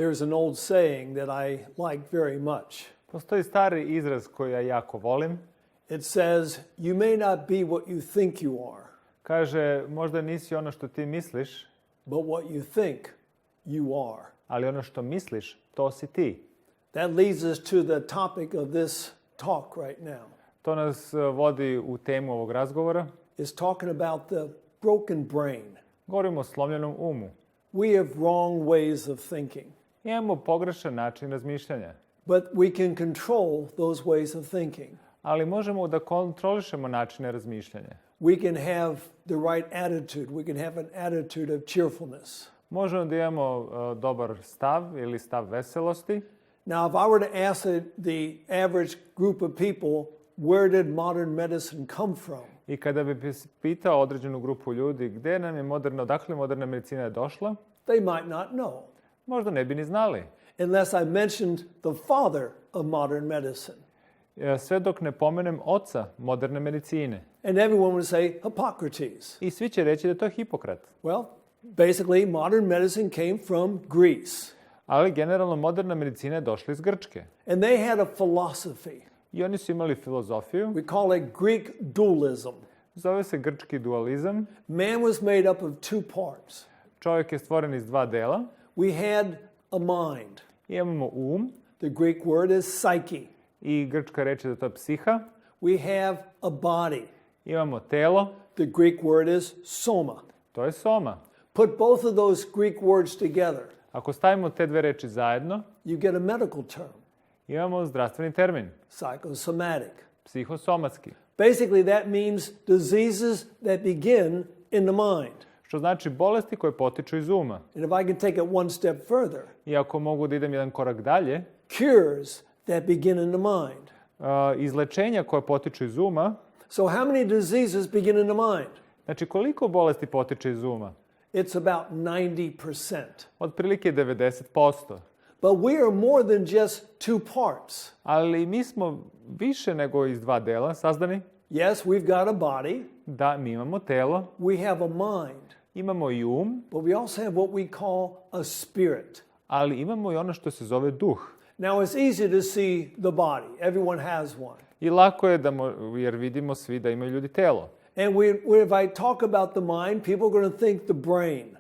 There's an old saying that I like very much. Postoji stari izraz koji ja jako volim. It says, you may not be what you think you are, Kaže, možda nisi ono što ti misliš, but what you think you are. ali ono što misliš, to si ti. That leads us to the topic of this talk right now. To nas vodi u temu ovog razgovora. It's talking about the broken brain. Govorimo o slomljenom umu. We have wrong ways of thinking, Imamo pogrešan način razmišljanja, but we can control those ways of thinking. ali možemo da kontrolišemo načine razmišljanja. We can have the right attitude. We can have an attitude of cheerfulness. Možemo da imamo dobar stav ili stav veselosti. Now, if I were to ask the average group of people, where did modern medicine come from? I kada bi pitao određenu grupu ljudi gde nam je odakle moderna medicina je došla, They might not know, možda ne bi ni znali. unless I mentioned the father of modern medicine. Sve dok ne pomenem oca moderne medicine. And everyone would say Hippocrates. I svi će reći da je to Hipokrat. Well, basically, modern medicine came from Greece. Ali generalno moderna medicina je došla iz Grčke. And they had a philosophy. I oni su imali filozofiju. We call it Greek dualism. Zove se grčki dualizam. Man was made up of two parts. Čovjek je stvoren iz dva dela. We had a mind. Imamo um. The Greek word is psyche. I grčka reč je da to je psiha. We have a body. Imamo telo. The Greek word is soma. To je soma. Put both of those Greek words together, Ako stavimo te dve reči zajedno, you get a medical term, imamo zdravstveni termin. psychosomatic. Psihosomatski. Basically, that means diseases that begin in the mind. Što znači bolesti koje potiču iz uma. And if I can take it one step further, I ako mogu da idem jedan korak dalje, cures that begin in the mind. izlečenja koje potiču iz uma. So how many diseases begin in the mind? Znači, koliko bolesti potiče iz uma? It's about 90%. Otprilike 90%. But we are more than just two parts. Ali mi smo više nego iz dva dela sazdani. Yes, we've got a body. Da, mi imamo telo, We have a mind. imamo i um, But we also have what we call a spirit. ali imamo i ono što se zove duh. Now, it's easy to see the body. Everyone has one. I lako je jer vidimo svi da imaju ljudi telo. And if I talk about the mind, people are going to think the brain.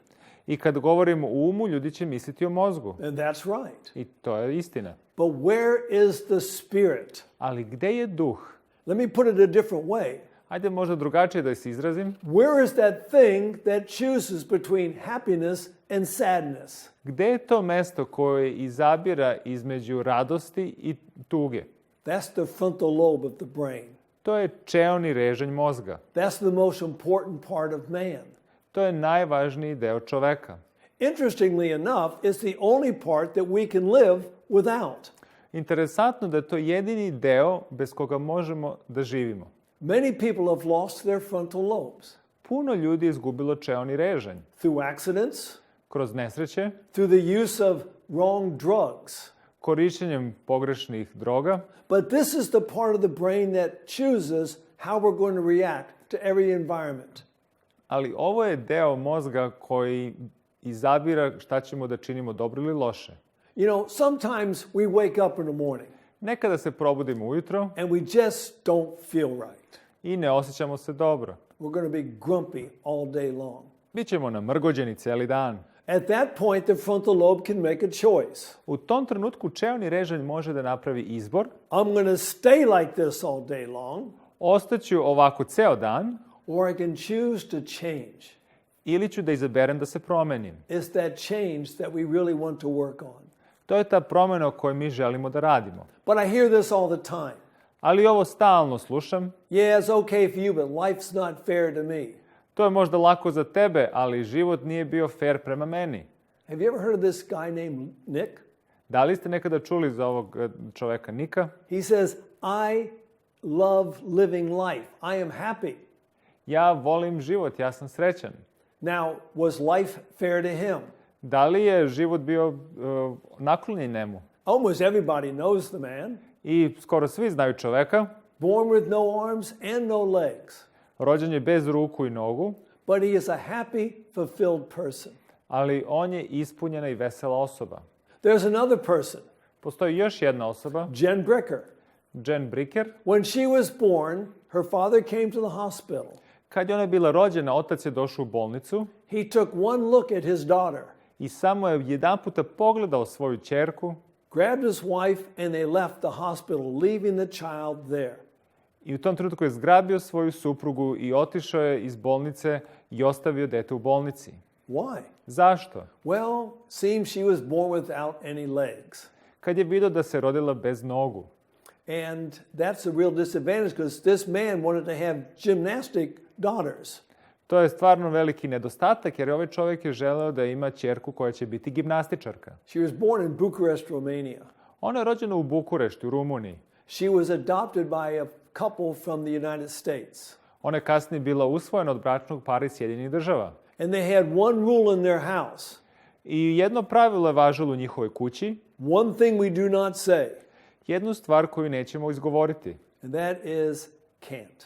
I kad govorimo o umu, ljudi će misliti o mozgu. And that's right. I to je istina. But where is the spirit? Ali gde je duh? Let me put it a different way. Ajde možda drugačije da se izrazim. Where is that thing that chooses between happiness and sadness? Gde je to mesto koje izabira između radosti i tuge? That's the frontal lobe of the brain. To je čeoni režanj mozga. That's the most important part of man. To je najvažniji deo čoveka. Interestingly enough, it's the only part that we can live without. Interesantno da je to jedini deo bez koga možemo da živimo. Many people have lost their frontal lobes Puno ljudi je izgubilo čeoni režanj. through accidents, Kroz nesreće, through the use of wrong drugs. korišćenjem pogrešnih droga, But this is the part of the brain that chooses how we're going to react to every environment. ali ovo je deo mozga koji izabira šta ćemo da činimo dobro ili loše. You know, sometimes we wake up in the morning Nekada se probudimo ujutro and we just don't feel right. i ne osjećamo se dobro. We're going to be grumpy all day long. Bićemo namrgođeni cijeli dan. At that point, the frontal lobe can make a choice. U tom trenutku čeoni režanj može da napravi izbor. I'm going to stay like this all day long, Ostaću ovako ceo dan or I can choose to change. ili ću da izaberem da se promenim. It's that change that we really want to work on. To je ta promjena o kojoj mi želimo da radimo. But I hear this all the time. Ali ovo stalno slušam. Yeah, it's okay for you, but life's not fair to me. To je možda lako za tebe, ali život nije bio fair prema meni. Have you ever heard of this guy named Nick? Da li ste nekada čuli za ovog čoveka Nika? He says, I love living life. I am happy. Ja volim život, ja sam srećan. Now, was life fair to him? Da li je život bio naklonjen njemu? Almost everybody knows the man. I skoro svi znaju čoveka. Born with no arms and no legs. Rođen je bez ruku i nogu. But he is a happy, fulfilled person. Ali on je ispunjena i vesela osoba. There's another person, Postoji još jedna osoba, Jen Bricker. Jen Bricker. When she was born, her father came to the hospital. Kad je ona bila rođena, otac je došao u bolnicu He took one look at his daughter, i samo je jedanputa pogledao svoju ćerku grabbed his wife, and they left the hospital, leaving the child there. i u tom trenutku je zgrabio svoju suprugu i otišao je iz bolnice i ostavio dete u bolnici. Why? Zašto? Well, seems she was born without any legs. Kad je vidio da se rodila bez nogu. And that's a real disadvantage because this man wanted to have gymnastic daughters. To je stvarno veliki nedostatak jer ovaj čovjek je želeo da ima ćerku koja će biti gimnastičarka. She was born in Bucharest, Romania. Ona je rođena u Bukureštu, u Rumuniji. She was adopted by a couple from the United States. Ona je kasnije bila usvojena od bračnog para iz Sjedinjenih Država. And they had one rule in their house. I jedno pravilo je važilo u njihovoj kući, One thing we do not say, jednu stvar koju nećemo izgovoriti, and that is can't.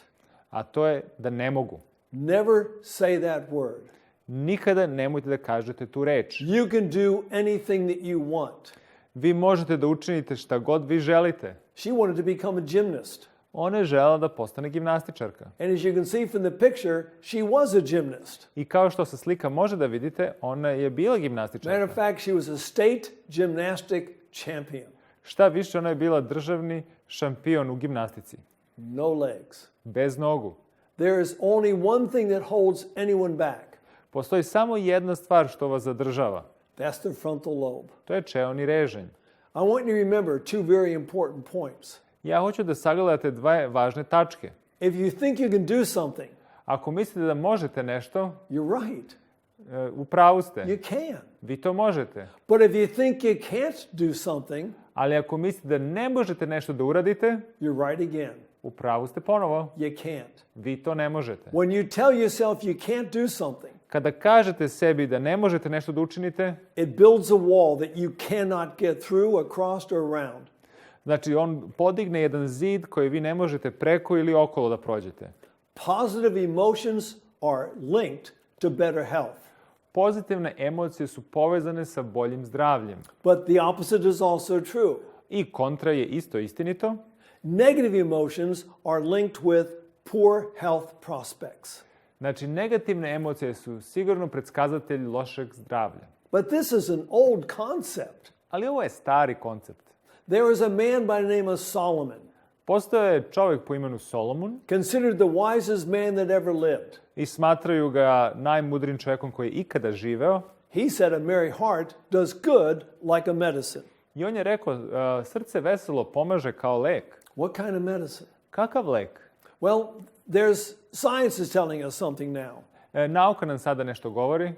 a to je da ne mogu. Never say that word. Nikada nemojte da kažete tu reč. You can do anything that you want. Vi možete da učinite šta god vi želite. She wanted to become a gymnast. Ona je želela da postane gimnastičarka. And as you can see from the picture, she was a gymnast. I kao što sa slika može da vidite, ona je bila Matter of gimnastičarka. fact, she was a state gymnastic champion. Šta više, ona je bila državni šampion u gimnastici. No legs. Bez nogu. There is only one thing that holds anyone back. Postoji samo jedna stvar što vas zadržava. That's the frontal lobe. To je čeoni reženj. I want you to remember two very important points. Ja hoću da sagledate dve važne tačke. If you think you can do something, Ako mislite da možete nešto, you're right. u pravu ste. You can. Vi to možete. But if you think you can't do something, Ali ako mislite da ne možete nešto da uradite, you're right again. u pravu ste ponovo. You can't. Vi to ne možete. When you tell yourself you can't do something, Kada kažete sebi da ne možete nešto da učinite, it builds a wall that you cannot get through, across, or around. znači on podigne jedan zid koji vi ne možete preko ili okolo da prođete. Positive emotions are linked to better health. Pozitivne emocije su povezane sa boljim zdravljem. But the opposite is also true. I kontra je isto istinito. Negative emotions are linked with poor health prospects. Znači, negativne emocije su sigurno predskazatelj lošeg zdravlja. But this is an old concept. Ali ovo je stari koncept. There is a man by the name of Solomon, Postoje je čovjek po imenu Solomon considered the wisest man that ever lived. i smatraju ga najmudrijim čovjekom koji je ikada živeo. He said a merry heart does good like a medicine. I on je rekao, srce veselo pomaže kao lek. What kind of medicine? Kakav lek? Well, science is telling us something now. Nauka nam sada nešto govori.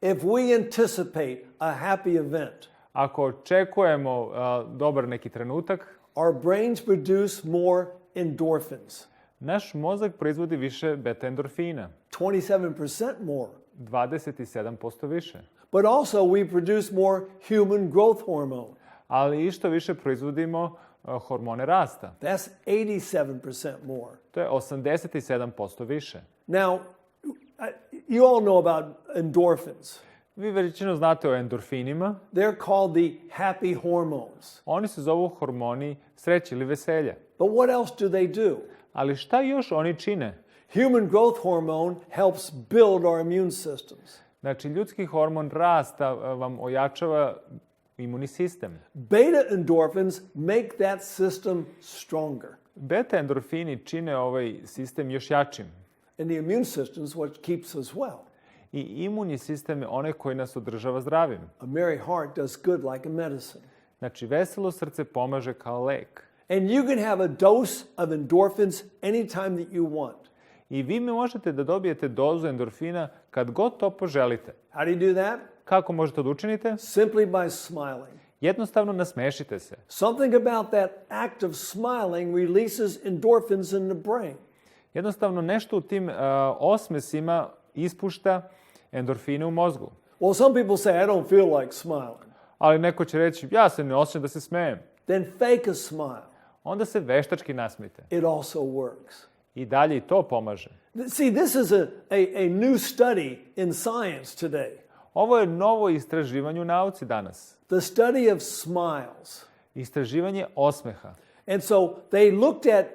If we anticipate a happy event, Ako očekujemo dobar neki trenutak, our brains produce more endorphins, naš mozak proizvodi više beta-endorfina, 27% more. 27% više. But also we produce more human growth hormone. Ali i što više proizvodimo hormone rasta. That's 87% more. To je 87% više. Now, you all know about endorphins. Vi većinu znate o endorfinima. They're called the happy hormones. Oni se zovu hormoni sreće ili veselja. But what else do they do? Ali šta još oni čine? Human growth hormone helps build our immune systems. Znači, ljudski hormon rasta vam ojačava imunni sistem. Beta endorphins make that system stronger. Beta endorfini čine ovaj sistem još jačim. And the immune system is what keeps us well. I imunni sistem je onaj koji nas održava zdravim. A merry heart does good like a medicine. Znači, veselo srce pomaže kao lek. And you can have a dose of endorphins anytime that you want. I vi možete da dobijete dozu endorfina kad god to poželite. How do you do that? Kako možete da učinite? Simply by smiling. Jednostavno nasmešite se. Something about that act of smiling releases endorphins in the brain. Jednostavno nešto u tim osmesima ispušta endorfine u mozgu. Well, some people say, I don't feel like smiling. Ali neko će reći, ja se ne osjećam da se smejem. Then fake a smile. Onda se veštački nasmijte. It also works. I dalje i to pomaže. See, this is a new study in science today. Ovo je novo istraživanje u nauci danas. The study of smiles. Istraživanje osmeha. And so they looked at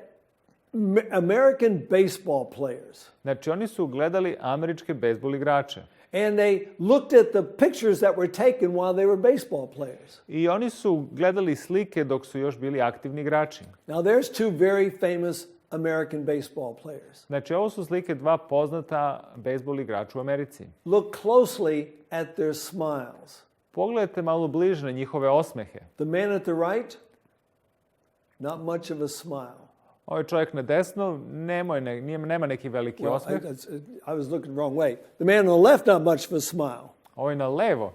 American baseball players. Znači, oni su gledali američke bejzbol igrače. And they looked at the pictures that were taken while they were baseball players. I oni su gledali slike dok su još bili aktivni igrači. Now there's two very famous American baseball players. Znači, ovo su slike dva poznata bejzbol igrača u Americi. Look closely at their smiles. Pogledajte malo bliže na njihove osmehe. The man at the right, not much of a smile. Ovaj čovjek na desno nema neki veliki osmeh. I was looking the wrong way. The man on the left, not much of a smile. Ovaj na levo,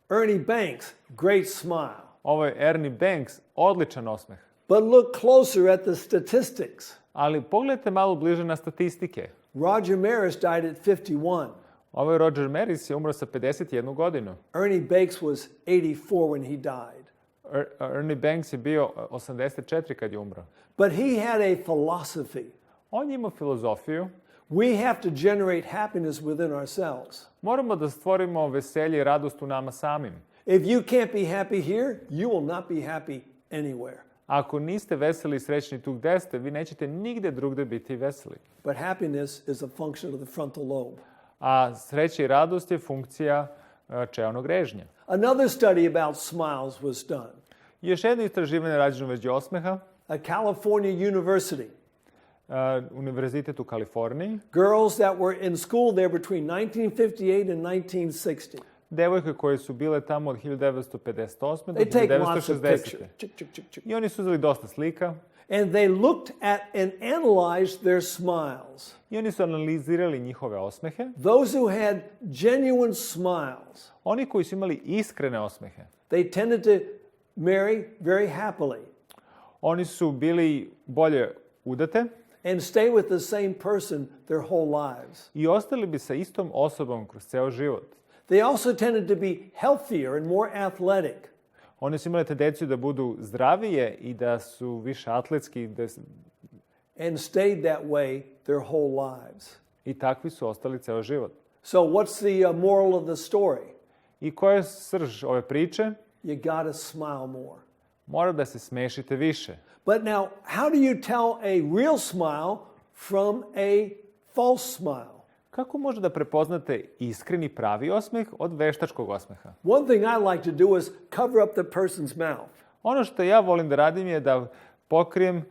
Ernie Banks, great smile. ovo je Ernie Banks, odličan osmeh. But look closer at the statistics. Ali pogledajte malo bliže na statistike. Roger Maris died at 51. Ovaj Roger Maris je umro sa 51 godinu. Ernie Banks was 84 when he died. Ernie Banks je bio 84 kad je umro. But he had a philosophy. On je imao filozofiju. We have to generate happiness within ourselves. Moramo da stvorimo veselje i radost u nama samim. If you can't be happy here, you will not be happy anywhere. Ako niste veseli i srećni tu gde ste, vi nećete nigde drugde biti veseli. But happiness is a function of the frontal lobe. A sreća i radost je funkcija čeonog režnja. Another study about smiles was done. Još jedno istraživanje rađeno u vezi osmeha. At California University. Univerzitet u Kaliforniji. Girls that were in school there between 1958 and 1960. Devojke koje su bile tamo od 1958. do They take lots of 1960. pictures. I oni su uzeli dosta slika. And they looked at and analyzed their smiles. I oni su analizirali njihove osmehe. Those who had genuine smiles, Oni koji su imali iskrene osmehe. they tended to marry very happily Oni su bili bolje udate and stay with the same person their whole lives. i ostali bi sa istom osobom kroz ceo život. They also tended to be healthier and more athletic. Oni su imali tendenciju da budu zdravije i da su više atletski And stayed that way their whole lives. i takvi su ostali ceo život. So what's the moral of the story? I koja je srž ove priče? You gotta smile more. Mora da se smešite više. But now, how do you tell a real smile from a false smile? Kako može da prepoznate iskreni pravi osmeh od veštačkog osmeha? One thing I like to do is cover up the person's mouth. Ono što ja volim da radim je da pokrijem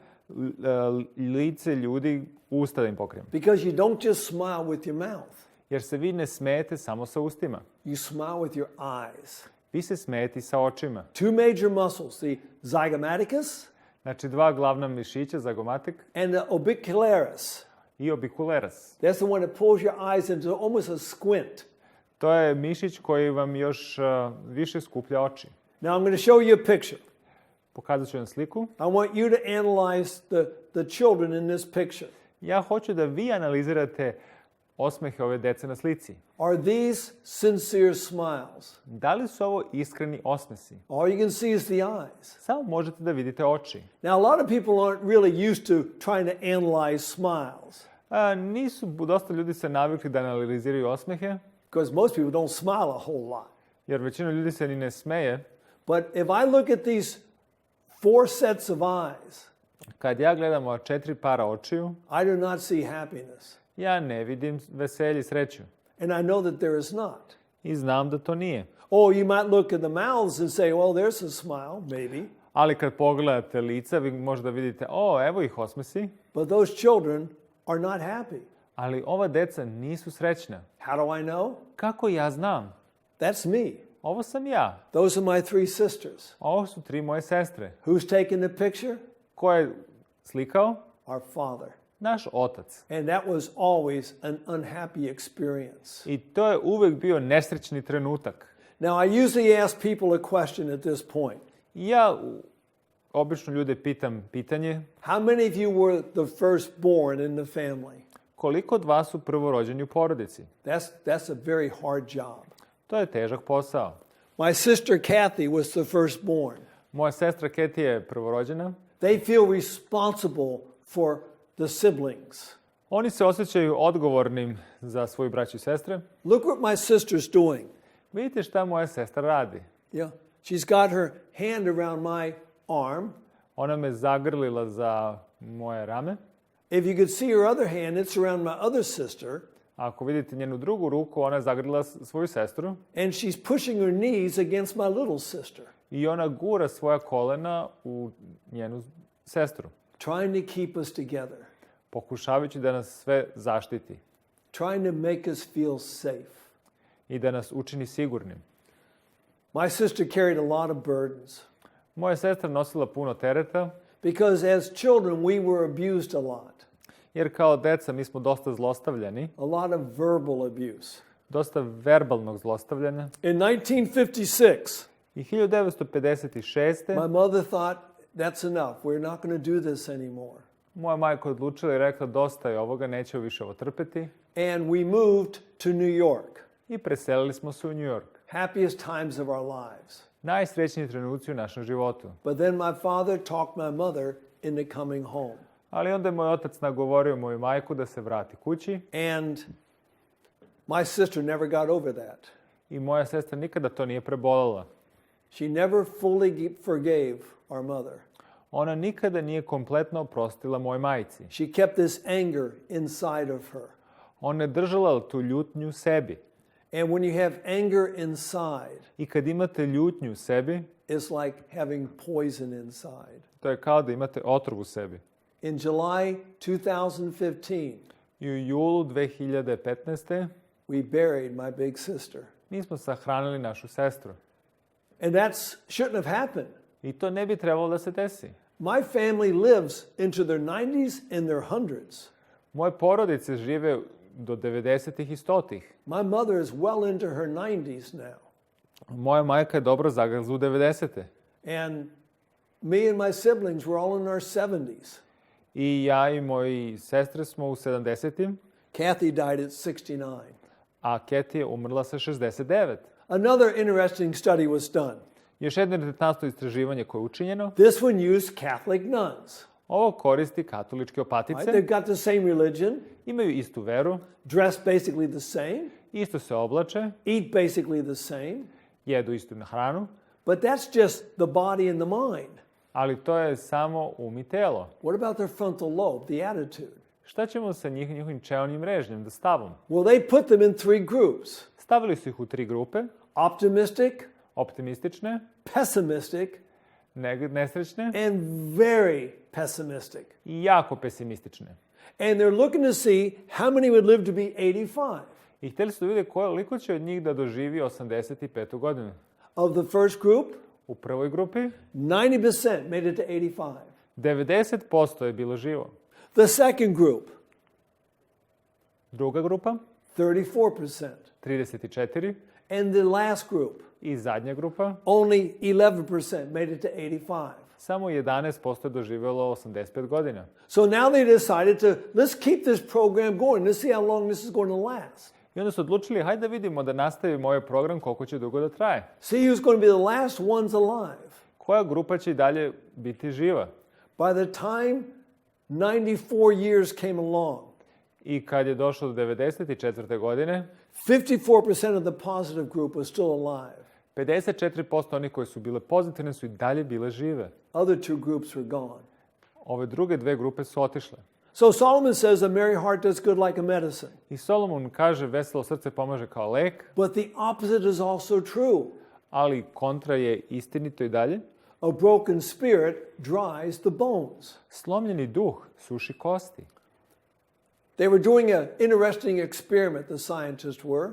lice ljudi, usta da im pokrijem. Because you don't just smile with your mouth. Jer se vi ne smejete samo sa ustima. You smile with your eyes. Vi se smejete sa očima. Two major muscles, the zygomaticus Znači, dva glavna mišića, zagomatik and the orbicularis. i orbicularis. That's the one that pulls your eyes into almost a squint. To je mišić koji vam još više skuplja oči. Now I'm going to show you a picture. Pokazat ću vam sliku. I want you to analyze the children in this picture. Ja hoću da vi analizirate osmehe ove dece na slici. Are these sincere smiles? Da li su ovo iskreni osmesi? All you can see is the eyes. Samo možete da vidite oči. Now, a lot of people aren't really used to trying to analyze smiles Dosta ljudi se navikli da analiziraju osmehe, because most people don't smile a whole lot. jer većina ljudi se ni ne smeje. But if I look at these four sets of eyes, Kad ja gledam ova 4 para očiju, I do not see happiness. ja ne vidim veselje i sreću. And I know that there is not. I znam da to nije. Oh, you might look at the mouths and say, well, there's a smile, maybe. Ali kad pogledate lica, vi možda vidite, evo ih osmesi, But those children are not happy. ali ova deca nisu srećna. How do I know? Kako ja znam? That's me. Ovo sam ja. Those are my three sisters. Ovo su 3 moje sestre. Who's taking the picture? Ko je slikao? Our father. Naš otac. And that was always an unhappy experience. I to je uvek bio nesrećni trenutak. Now, I usually ask people a question at this point. Ja obično ljude pitam pitanje, How many of you were the firstborn in the family? koliko od vas su prvorođeni u porodici? That's a very hard job. To je težak posao. My sister Kathy was the firstborn. Moja sestra Katie je prvorođena. They feel responsible for the siblings. Oni se osjećaju odgovornim za svoju braću i sestre. Look what my sister's doing. vidite šta moja sestra radi. Yeah. She's got her hand around my arm. Ona me zagrlila za moje rame. If you could see her other hand, it's around my other sister. Ako vidite njenu drugu ruku, ona je zagrlila svoju sestru. And she's pushing her knees against my little sister. I ona gura svoja kolena u njenu sestru. Trying to keep us together. Pokušavajući da nas sve zaštiti. Trying to make us feel safe. I da nas učini sigurnim. My sister carried a lot of burdens. Moja sestra nosila puno tereta. Because as children we were abused a lot. Jer kao deca mi smo dosta zlostavljani. A lot of verbal abuse. Dosta verbalnog zlostavljanja. In 1956, I 1956. my mother thought, that's enough. We're not going to do this anymore. Moja majka odlučila i rekla dosta je ovoga, nećemo više ovo trpeti. And we moved to New York. I preselili smo se u New York. Happiest times of our lives. Najsrećniji trenuci u našem životu. But then my father talked my mother into coming home. Ali onda je moj otac nagovorio moju majku da se vrati kući. And my sister never got over that. I moja sestra nikada to nije prebolela. She never fully forgave our mother. Ona nikada nije kompletno oprostila mojoj majci. She kept this anger inside of her. Ona je držala tu ljutnju u sebi. And when you have anger inside, I kad imate ljutnju u sebi, it's like having poison inside. to je kao da imate otrov u sebi. In July 2015, I u julu 2015. we buried my big sister. mi smo sahranili našu sestru. And that shouldn't have happened. I to ne bi trebalo da se desi. My family lives into their 90s and their hundreds. Moje porodice žive do 90-ih i 100-ih. My mother is well into her 90s now. Moja majka je dobro zagazla u 90-te. And me and my siblings were all in our 70s. I ja i moji sestre smo u 70-im, Kathy died at 69. a Katie je umrla sa 69. Another interesting study was done. Još jedno interesantno istraživanje koje je učinjeno. This one used Catholic nuns. Ovo koristi katoličke Right? opatice. They've got the same religion, Imaju istu veru, dress basically the same, isto se oblače, eat basically the same, jedu istu hranu, but that's just the body and the mind. ali to je samo um i telo. What about their frontal lobe, the attitude? Šta ćemo sa njihovim čelnim mrežnjem, da stavom? Well, they put them in three groups: Stavili su ih u 3 grupe, optimistic, optimistične, pessimistic, nesrećne and very pessimistic. i jako pesimistične. And they're looking to see how many would live to be 85. I htjeli su da vide koliko će od njih da doživi 85. godinu. Of the first group, U prvoj grupi 90% made it to 85. 90% je bilo živo. The second group, Druga grupa 34%. 34 And the last group, i zadnja grupa only 11% made it to 85. samo 11% je doživjelo 85 godina. So now they decided to, let's keep this program going. Let's see how long this is going to last. I onda su odlučili, hajde da vidimo da nastavimo ovaj program koliko će dugo da traje. See who's going to be the last ones alive. Koja grupa će i dalje biti živa? By the time 94 years came along, I kad je došlo do 94. godine, 54% of the positive group was still alive. 54% onih koji su bile pozitivne su i dalje bile žive. Other two groups were gone. Ove druge dve grupe su otišle. So Solomon says a merry heart does good like a medicine. I Solomon kaže veselo srce pomaže kao lek, But the opposite is also true. ali kontra je istinito i dalje. A broken spirit dries the bones. Slomljeni duh suši kosti. They were doing an interesting experiment, the scientists were.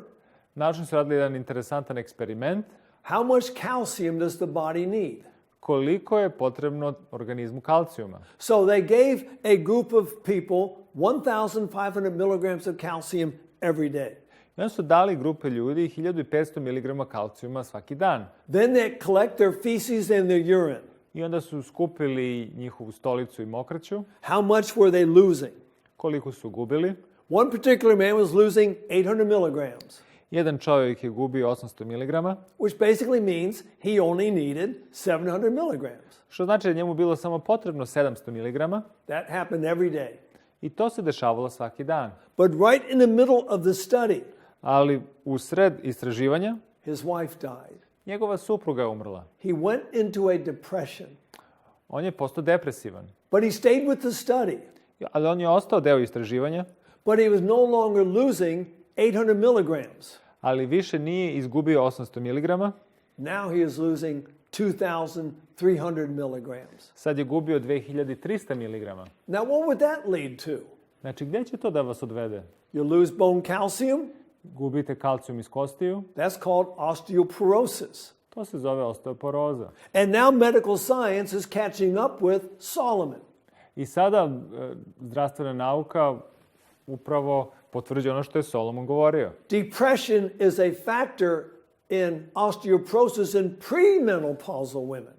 Naučnici su radili jedan interesantan eksperiment. How much calcium does the body need? Koliko je potrebno organizmu kalcijuma? So they gave a group of people 1,500 milligrams of calcium every day. I onda su dali grupe ljudi 1500 mg kalcijuma svaki dan. Then they collect their feces and their urine. I onda su skupili njihovu stolicu i mokraću. How much were they losing? Koliko su gubili? One particular man was losing 800 milligrams, Jedan čovjek je gubio 800 mg, which basically means he only needed 700 milligrams. što znači da je njemu bilo samo potrebno 700 mg. That happened every day. I to se dešavalo svaki dan. But right in the middle of the study, Ali u sred istraživanja His wife died. Njegova supruga je umrla. He went into a depression. On je postao depresivan. But he stayed with the study. Ali on je ostao deo istraživanja, But he was no longer losing 800 milligrams. ali više nije izgubio 800 mg. Now he is losing 2,300 milligrams. Sad je gubio 2300 mg. Now, what would that lead to? Znači, gdje će to da vas odvede? You lose bone calcium? Gubite kalcijum iz kostiju. That's called osteoporosis. To se zove osteoporoza. And now medical science is catching up with Solomon. I sada zdravstvena nauka upravo potvrđuje ono što je Solomon govorio. Depression is a factor in osteoporosis in premenopausal women.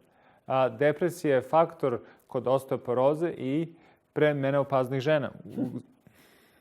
A depresija je faktor kod osteoporoze i premenopauznih žena.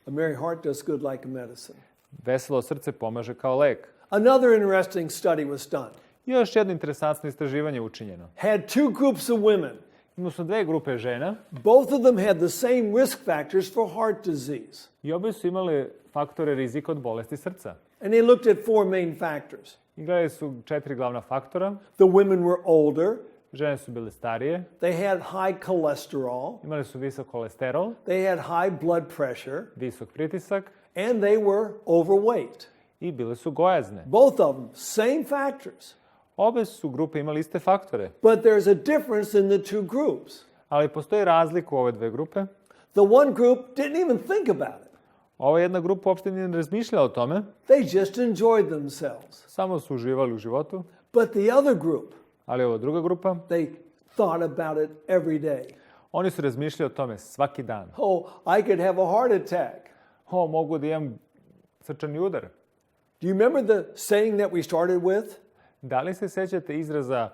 A merry heart does good like a medicine. Veselo srce pomaže kao lek. Another interesting study was done. Još jedno interesantno istraživanje učinjeno. Had two groups of women. Imali su dve grupe žena Both of them had the same risk factors for heart disease. i obe su imali faktore rizika od bolesti srca. And they looked at four main factors. I gledali su 4 glavna faktora. The women were older. Žene su bile starije, They had high cholesterol. imali su visok kolesterol, They had high blood pressure. visok pritisak And they were overweight. i bile su gojazne. Both of them, same factors. Obe su grupe imali iste faktore, But there's a difference in the two groups. ali postoji razlika u ove dve grupe. The one group didn't even think about it. Ova jedna grupa uopšte nije razmišljala o tome, They just enjoyed themselves. samo su uživali u životu, But the other group, ali ova druga grupa, they thought about it every day. oni su razmišljali o tome svaki dan. Oh, I could have a heart attack. Mogu da imam srčani udar. Do you remember the saying that we started with? Da li se sećate izraza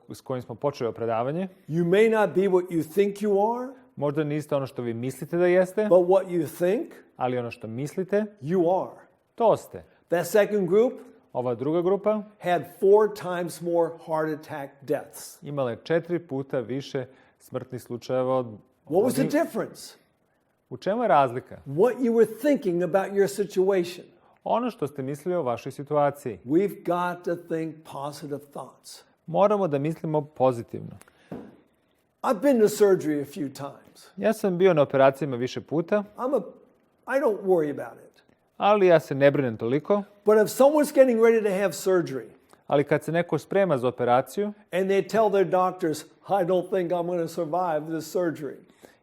s kojim smo počeli predavanje? You may not be what you think you are, Možda niste ono što vi mislite da jeste, but what you think, ali ono što mislite, you are. to ste. That second group Ova druga grupa had 4 times more heart attack deaths. imala je 4 puta više smrtnih slučajeva od... What was the difference? U čemu je razlika? What you were thinking about your situation. Ono što ste mislili o vašoj situaciji. We've got to think positive thoughts. Moramo da mislimo pozitivno. I've been to surgery a few times. Ja sam bio na operacijama više puta, I don't worry about it. ali ja se ne brinem toliko. But if someone's getting ready to have surgery Ali kad se neko sprema za operaciju and they tell their doctors, I don't think I'm going to survive this surgery,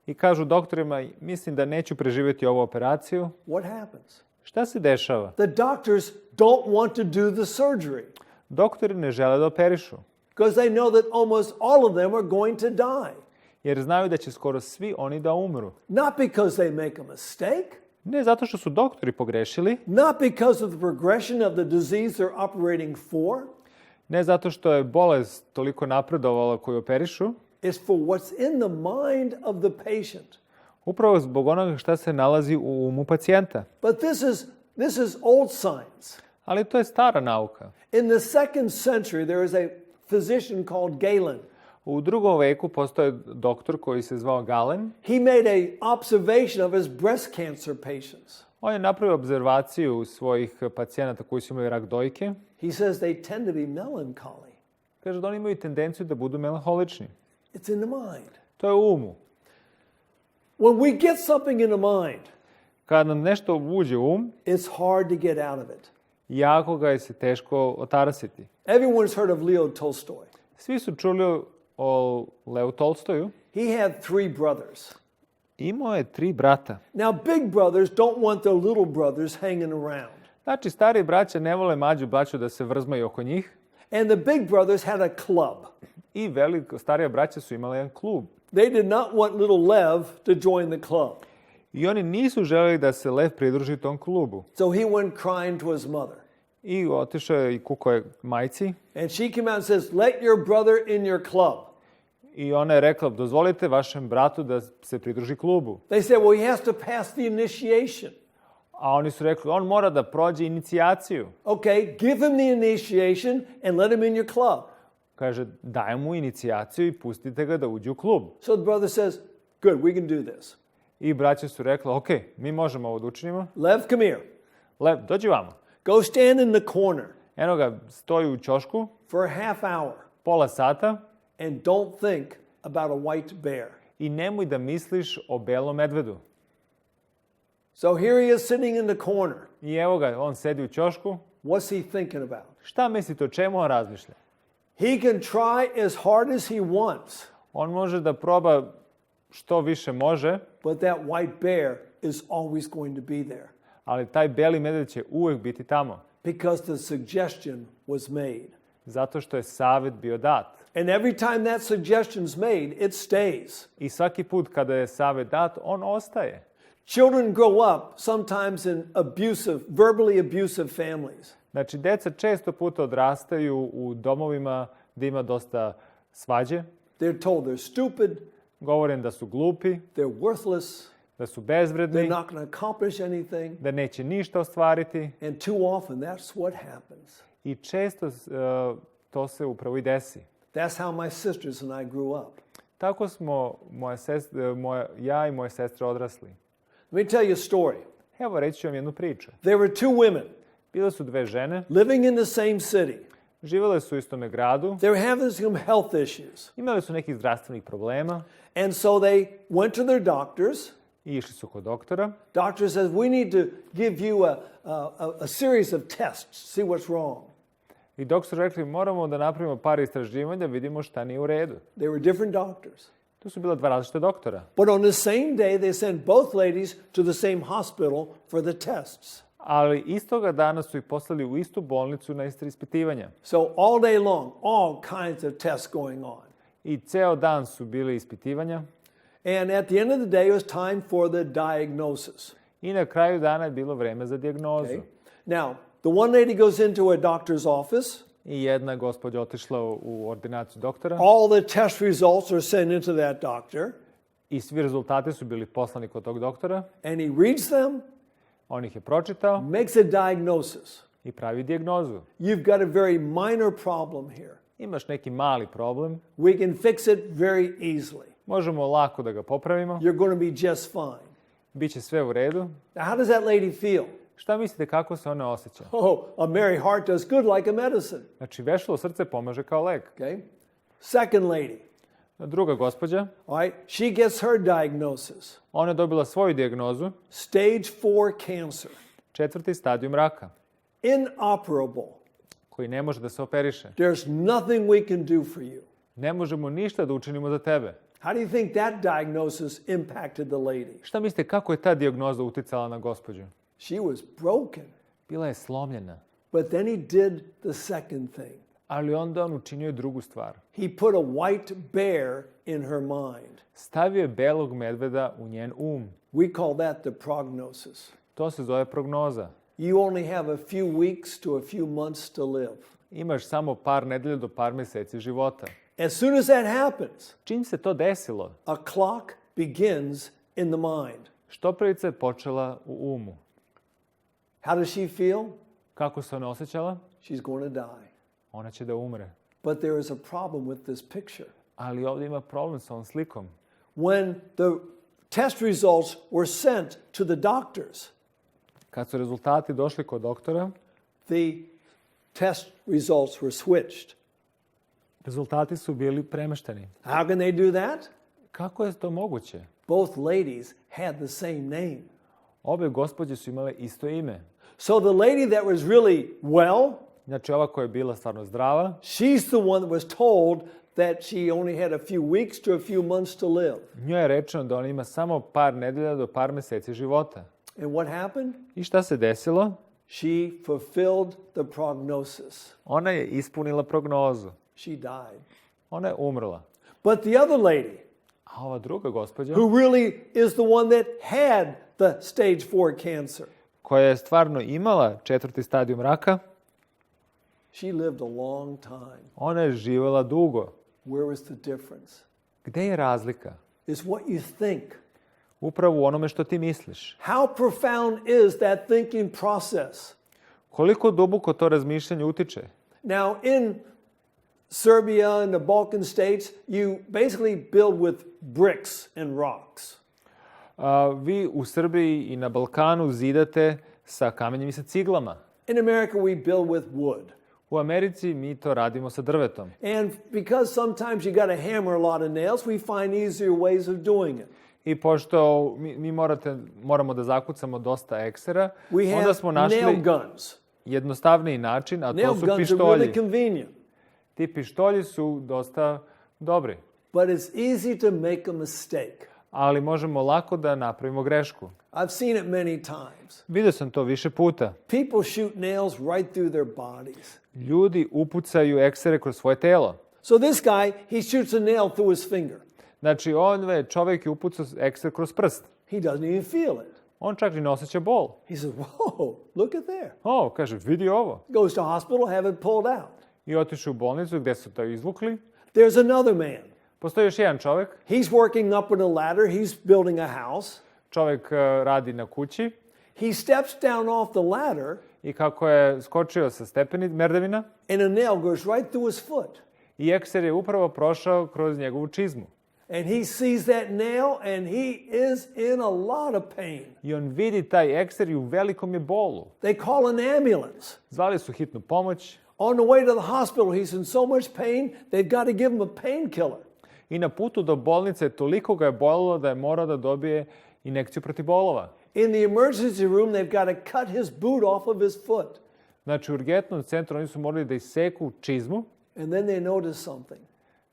i kažu doktorima, mislim da neću preživjeti ovu operaciju, what happens? šta se dešava? The doctors don't want to do the surgery Doktori ne žele da operišu, because they know that almost all of them are going to die. jer znaju da će skoro svi oni da umru. Not because they make a mistake, Ne zato što su doktori pogrešili, not because of the progression of the disease they're operating for. ne zato što je bolest toliko napredovala koju operišu, It's for what's in the mind of the patient. upravo zbog onoga šta se nalazi u umu pacijenta. But this is old science. Ali to je stara nauka. In the 2nd century, there is a physician called Galen. U 2. veku postoje doktor koji se zvao Galen. He made a observation of his breast cancer patients. On je napravio obzervaciju svojih pacijenata koji su imali rak dojke. He says they tend to be melancholy. Kaže da oni imaju tendenciju da budu melanholični. It's in the mind. To je u umu. When we get something in the mind, Kad nam nešto uđe u um, it's hard to get out of it. jako ga je se teško otarasiti. Everyone's heard of Leo Tolstoy. Svi su čuli o Leu Tolstoju. He had 3 brothers. Imao je 3 brata. Now, big brothers don't want their little brothers hanging around. Znači, stari braća ne vole mlađu braću da se vrzmaju oko njih. And the big brothers had a club. I starija braća su imali jedan klub. They did not want little Lev to join the club. I oni nisu želeli da se Lev pridruži tom klubu. So he went crying to his mother. I otišao je i kukao je majci. And she came out and says, let your brother in your club. I ona je rekla, dozvolite vašem bratu da se pridruži klubu. They said, well, he has to pass the initiation. A oni su rekli, on mora da prođe inicijaciju. Okay, give him the initiation and let him in your club. Kaže, daj mu inicijaciju i pustite ga da uđe u klub. So the brother says, good, we can do this. I braća su rekla, ok, mi možemo ovo da učinimo. Lev, come here. Lev, dođi vamo. Go stand in the corner. Eno ga, stoji u ćošku, for a half hour pola sata, and don't think about a white bear. i nemoj da misliš o belom medvedu. So here he is sitting in the corner. I evo ga, on sedi u ćošku. What's he thinking about? Šta mislite, o čemu on razmišlja? He can try as hard as he wants, On može da proba što više može, but that white bear is always going to be there ali taj beli medved će uvek biti tamo, because the suggestion was made. zato što je savjet bio dat. And every time that suggestion's made, it stays. I svaki put kada je savjet dat, on ostaje. Children grow up sometimes in abusive, verbally abusive families. Znači, deca često puta odrastaju u domovima gdje ima dosta svađe. They're told they're stupid, Govorim da su glupi, they're worthless, da su they're bezvredni, not going to accomplish anything, da neće ništa ostvariti. and too often that's what happens. I često to se upravo i desi. That's how my sisters and I grew up. Tako smo ja i moje sestre odrasli. Let me tell you a story. Evo, reći ću vam jednu priču. There were two women Bile su dve žene, living in the same city. živjele su u istome gradu, They were having some health issues. imali su nekih zdravstvenih problema And so they went to their doctors. i išli su kod doktora. Doctor says, we need to give you a series of tests, see what's wrong. I dok su rekli, moramo da napravimo par istraživanja, vidimo šta nije u redu. They were different doctors. To su bila dva različita doktora. But on the same day, they sent both ladies to the same hospital for the tests. Ali istoga dana su ih poslali u istu bolnicu na ispitivanja. So all day long, all kinds of tests going on. I ceo dan su bili ispitivanja. And at the end of the day, it was time for the diagnosis. I na kraju dana je bilo vreme za dijagnozu. Okay? Now, the one lady goes into a doctor's office. I jedna gospođa otišla u ordinaciju doktora. All the test results are sent into that doctor. I svi rezultati su bili poslani kod tog doktora. And he reads them, On ih je pročitao makes a diagnosis. i pravi dijagnozu. You've got a very minor problem here. Imaš neki mali problem, We can fix it very easily. možemo lako da ga popravimo, You're going to be just fine. biće sve u redu. Now, how does that lady feel? Šta mislite kako se ona osjeća? Oh, a merry heart does good like a medicine. Znači, vešalo srce pomaže kao lek. Okay? Second lady, Druga gospođa, all right, she gets her diagnosis. ona je dobila svoju dijagnozu, Stage 4 cancer. 4. stadijum raka, Inoperable. koji ne može da se operiše. There's nothing we can do for you. Ne možemo ništa da učinimo za tebe. How do you think that diagnosis impacted the lady? Šta mislite kako je ta dijagnoza uticala na gospođu? She was broken. Bila je slomljena. But then he did the second thing. Ali onda on učinio drugu stvar. He put a white bear in her mind. Stavio je belog medveda u njen We call that the prognosis. To se zove prognoza. You only have a few weeks to a few months to live. Imaš samo par nedelja do par meseci života. As soon as that happens, Čim se to desilo, a clock begins in the mind. štoprica je počela u umu. How does she feel? Kako se ona osjećala? She's going to die. Ona će da umre. But there is a problem with this picture. Ali ovdje ima problem sa ovom slikom. When the test results were sent to the doctors, Kad su rezultati došli kod doktora, the test results were switched. rezultati su bili premešteni. How can they do that? Kako je to moguće? Both ladies had the same name. Obe gospođe su imale isto ime. So the lady that was really well, Znači, ova koja je bila stvarno zdrava, she's the one that was told that she only had a few weeks to a few months to live. njoj je rečeno da ona ima samo par nedelja do par meseci života. And what happened? I šta se desilo? She fulfilled the prognosis. Ona je ispunila prognozu. She died. Ona je umrla. But the other lady, A ova druga gospođa, who really is the one that had the stage 4 cancer, koja je stvarno imala 4. stadijum raka, she lived a long time. ona je živjela dugo. Where was the difference? Gde je razlika? Is what you think. Upravo u onome što ti misliš. How profound is that thinking process? Koliko duboko to razmišljanje utiče? Now, in Serbia and the Balkan states, you basically build with bricks and rocks. Vi u Srbiji i na Balkanu zidate sa kamenjem i sa ciglama. In America, we build with wood. U Americi mi to radimo sa drvetom. And because sometimes you got to hammer a lot of nails, we find easier ways of doing it. I pošto mi moramo da zakucamo dosta eksera, We onda smo have nail našli guns. jednostavniji način, a Nail to su guns are pištolji. really convenient, Ti pištolji su dosta dobri, but it's easy to make a mistake. ali možemo lako da napravimo grešku. I've seen it many times. Vidio sam to više puta. People shoot nails right through their bodies. Ljudi upucaju eksere kroz svoje telo. So this guy, he shoots a nail through his finger. Znači, čovjek je upucao ekser kroz prst. He doesn't even feel it. On čak i ne osjeća bol. He says, whoa, look at there. Kaže, vidi ovo. Goes to hospital, have it pulled out. I otišao u bolnicu gdje su to izvukli. There's another man. Postoji još jedan čovjek. He's working up on a ladder. He's building a house. Čovjek radi na kući. He steps down off the ladder. I kako je skočio sa merdevina. And a nail goes right through his foot. I ekser je upravo prošao kroz njegovu čizmu. And he sees that nail and he is in a lot of pain. I on vidi taj ekser i u velikom je bolu. They call an ambulance. Zvali su hitnu pomoć. On the way to the hospital, he's in so much pain, they've got to give him a painkiller. I na putu do bolnice toliko ga je bolilo da je morao da dobije injekciju protiv bolova. In the emergency room, they've got to cut his boot off of his foot. Znači, u urgentnom centru oni su morali da iseku čizmu. And then they notice something.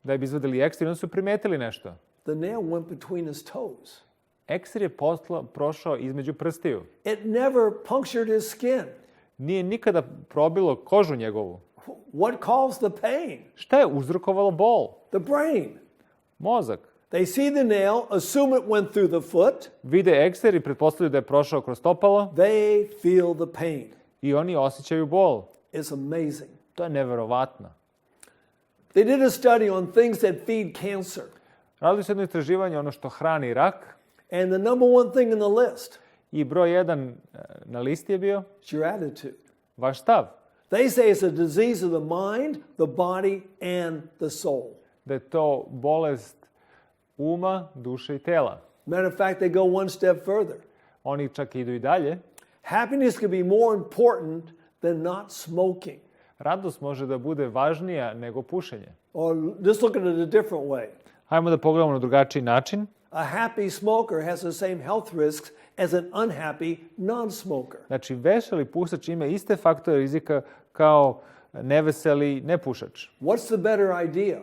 Da bi izvadili ekser, oni su primetili nešto. The nail went between his toes. Ekser je prošao između prstiju. It never punctured his skin. Nije nikada probilo kožu njegovu. What caused the pain? Šta je uzrokovalo bol? The brain. Mozak. They see the nail, assume it went through the foot. Vide ekser i pretpostavljaju da je prošao kroz stopalo. They feel the pain. I oni osjećaju bol. It's amazing. To je neverovatno. They did a study on things that feed cancer. Radili su jedno istraživanje ono što hrani rak. And the number one thing in the list. I broj 1 na listi je bio? It's your attitude. Vaš stav. They say it's a disease of the mind, the body, and the soul. Da je to bolest uma, duše i tela. Matter of fact, they go one step further. Oni čak idu i dalje. Happiness can be more important than not smoking. Radost može da bude važnija nego pušenje. Or just look at it a different way. Hajmo da pogledamo na drugačiji način. A happy smoker has the same health risks as an unhappy non-smoker. Znači, veseli pušač ima iste faktore rizika kao neveseli nepušač. What's the better idea?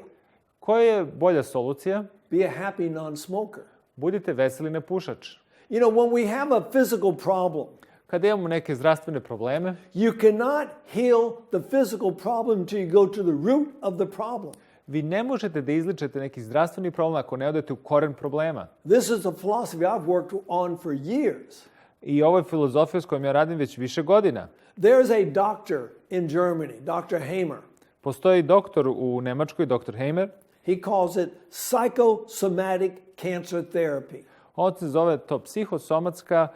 Koja je bolja solucija? Be a happy non-smoker. Budite veseli nepušač. You know, when we have a physical problem, Kada imamo neke zdravstvene probleme, you cannot heal the physical problem until you go to the root of the problem. vi ne možete da izličete neki zdravstveni problem ako ne odete u koren problema. This is a philosophy I've worked on for years. I ovo je filozofija s kojom ja radim već više godina. There's a doctor in Germany, Dr. Hamer. Postoji doktor u Nemačkoj, dr. Heimer. He calls it psychosomatic cancer therapy. On se zove to psihosomatska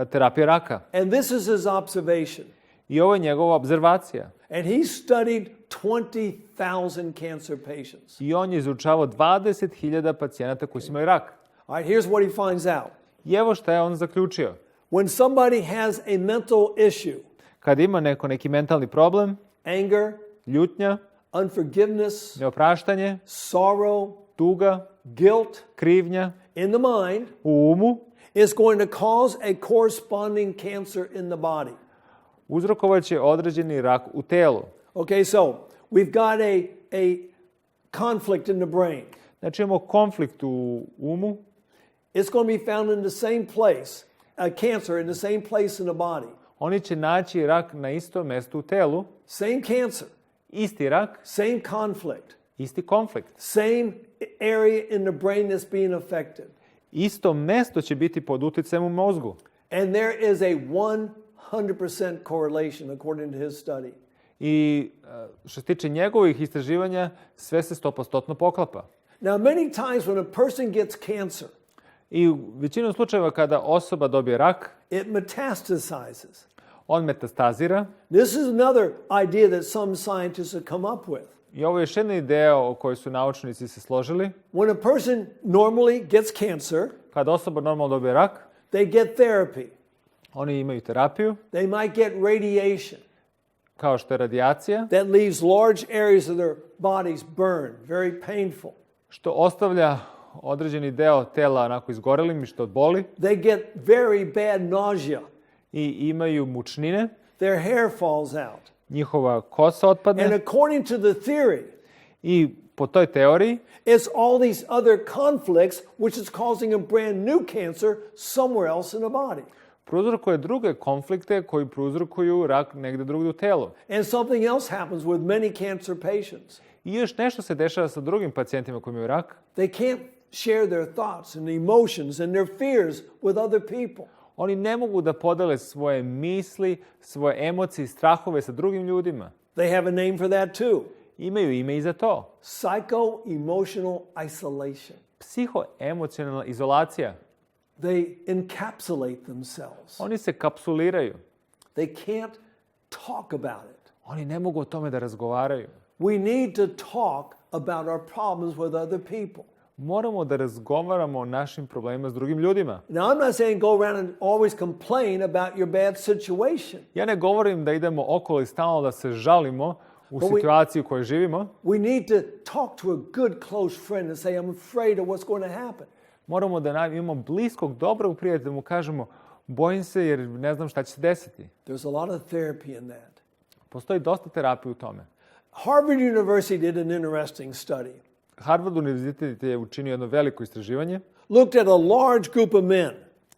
terapija raka. And this is his observation. I ovo je njegova obzervacija. And he studied 20,000 cancer patients. I on je izučavao 20.000 pacijenata koji su imali rak. All right, here's what he finds out. I evo šta je on zaključio. When somebody has a mental issue, Kad ima neki mentalni problem, anger, ljutnja, unforgiveness, neopraštanje, sorrow, tuga, guilt krivnja in the mind, u umu, is going to cause a corresponding cancer in the body. uzrokovat će određeni rak u telu. Okay, so we've got a conflict in the brain. Znači imamo konflikt u umu, It's going to be found in the same place, a cancer in the same place in the body. oni će naći rak na istom mjestu u telu, Same cancer, isti rak, same conflict, isti konflikt. same area in the brain that's being affected. Isto mjesto će biti pod utjecajem u mozgu. And there is a 100% correlation according to his study. I što se tiče njegovih istraživanja, sve se 100% poklapa. Now, many times when a person gets cancer, I u većinu slučajeva kada osoba dobije rak, it metastasizes. on metastazira. This is another idea that some scientists have come up with. I ovo je još jedna ideja o kojoj su naučnici se složili. When a person normally gets cancer, Kada osoba normalno dobije rak, they get therapy. oni imaju terapiju, They might get radiation. kao što je radijacija, that leaves large areas of their bodies burned, very painful. što ostavlja određeni deo tela onako izgorelim i što boli, They get very bad nausea. i imaju mučnine, Their hair falls out. njihova kosa otpadne, And according to the theory, i po toj teoriji it's all these other conflicts which is causing a brand new cancer somewhere else in the body. prouzrokuje druge konflikte koji prouzrokuju rak negde drugde u telu. And something else happens with many cancer patients. I još nešto se dešava sa drugim pacijentima koji imaju rak. They can't share their thoughts and emotions and their fears with other people. Oni ne mogu da podele svoje misli, svoje emocije i strahove sa drugim ljudima. They have a name for that too. Imaju ime i za to. Psycho-emotional isolation. Psihoemocionalna izolacija. They encapsulate themselves. Oni se kapsuliraju. They can't talk about it. Oni ne mogu o tome da razgovaraju. We need to talk about our problems with other people. Moramo da razgovaramo o našim problemima s drugim ljudima. Now, I'm not saying go around and always complain about your bad situation. Ja ne govorim da idemo okolo i stalno da se žalimo u situaciji u kojoj živimo. We need to talk to a good close friend and say, I'm afraid of what's going to happen. Moramo da imamo bliskog, dobrog prijatelja, da mu kažemo bojim se jer ne znam šta će se desiti. There's a lot of therapy in that. Postoji dosta terapije u tome. Harvard University did an interesting study. Harvard univerzitet je učinio jedno veliko istraživanje. Looked at a large group of men,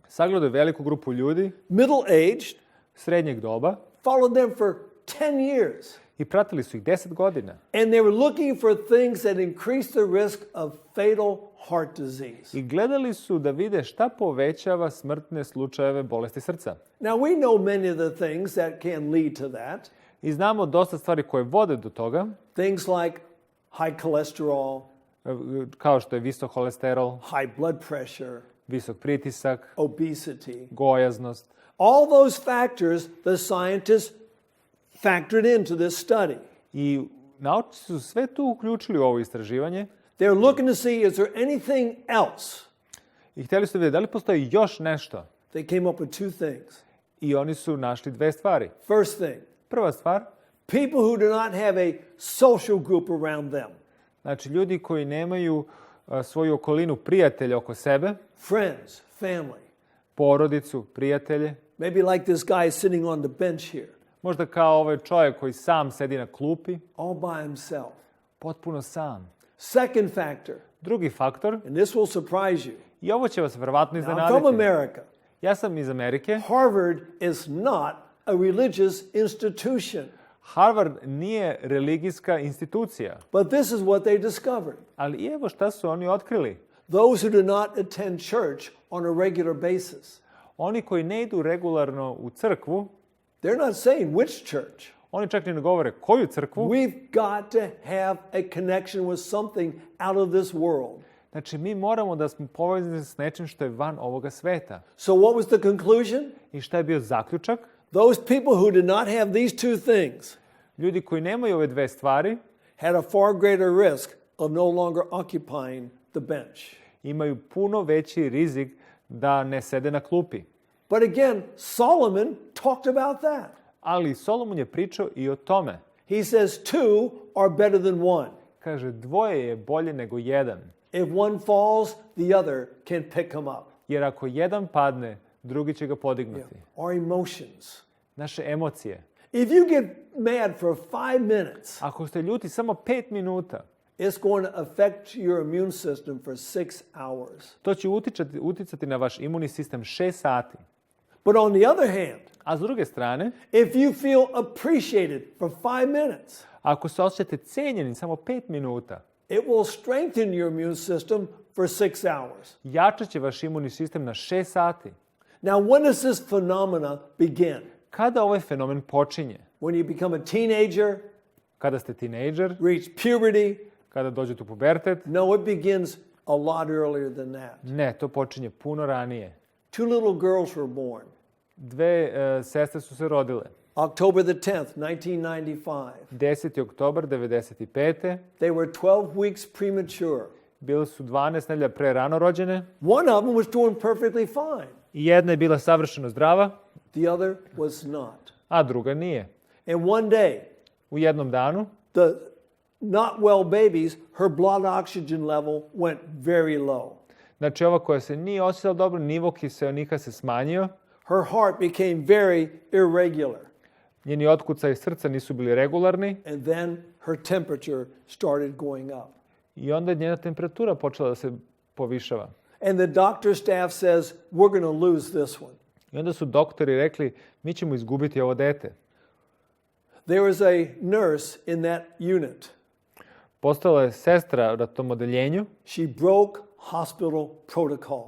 Sagledao je veliku grupu ljudi, middle-aged, srednjeg doba, followed them for 10 years. i pratili su ih 10 godina. And they were looking for things that increase the risk of fatal heart disease. I gledali su da vide šta povećava smrtne slučajeve bolesti srca. Now, we know many of the things that can lead to that. I znamo dosta stvari koje vode do toga, Things like high cholesterol, kao što je visok holesterol, high blood pressure, visok pritisak, obesity. gojaznost. All those factors the scientists factored into this study. I naučnici su sve to uključili u ovo istraživanje. They're looking to see, is there anything else? I htjeli su da vide da li postoji još nešto. They came up with two things. I oni su našli dve stvari. First thing, Prva stvar, people who do not have a social group around them. znači ljudi koji nemaju svoju okolinu prijatelja oko sebe, Friends, family. porodicu, prijatelje, Maybe like this guy sitting on the bench here, možda kao ovaj čovjek koji sam sedi na klupi, all by himself. potpuno sam. Second factor, Drugi faktor, and this will surprise you. i ovo će vas verovatno Now, I'm from iznenaditi. America. Ja sam iz Amerike. Harvard is not a religious institution, Harvard nije religijska institucija, but this is what they discovered. ali evo šta su oni otkrili. Those who do not attend church on a regular basis. Oni koji ne idu regularno u crkvu, They're not saying which church. oni čak ni ne govore koju crkvu. We've got to have a connection with something out of this world. Znači, mi moramo da smo povezani s nečim što je van ovoga sveta. So what was the conclusion? I šta je bio zaključak? Those people who did not have these two things Ljudi koji nemaju ove dve stvari had a far greater risk of no longer occupying the bench. imaju puno veći rizik da ne sede na klupi. But again, Solomon talked about that. Ali Solomon je pričao i o tome. He says two are better than one. Kaže, dvoje je bolje nego jedan. If one falls, the other can pick him up. Jer ako jedan padne, drugi će ga podignuti. Our emotions. Naše emocije. If you get mad for 5 minutes, Ako ste ljuti samo 5 minuta, it's going to affect your immune system for 6 hours. to će uticati na vaš imunni sistem 6 sati. But on the other hand, A s druge strane, if you feel appreciated for 5 minutes, ako se osjećate cenjeni samo 5 minuta, it will strengthen your immune system for 6 hours. jačat će vaš imunni sistem na 6 sati. Now, when does this phenomena begin? Kada ovaj fenomen počinje? When you become a teenager, Kada ste tinejdžer, reach puberty? kada dođete u pubertet? No, it begins a lot earlier than that. Ne, to počinje puno ranije. 2 little girls were born. Dve sestre su se rodile. October the 10th, 1995. 10. oktobar 95. They were 12 weeks premature. Bile su 12 nedelja pre rano rođene. One of them was doing perfectly fine. I jedna je bila savršeno zdrava, The other was not. a druga nije. And one day, U jednom danu, the not well babies, her blood oxygen level went very low. znači ova koja se nije osjećala dobro, nivo kiseonika se smanjio, Her heart became very irregular. njeni otkucaji srca nisu bili regularni And then her temperature started going up. i onda je njena temperatura počela da se povišava. And the doctor staff says, we're going to lose this one. I onda su doktori rekli, mi ćemo izgubiti ovo dete. There was a nurse in that unit. Postala je sestra na tom odeljenju. She broke hospital protocol.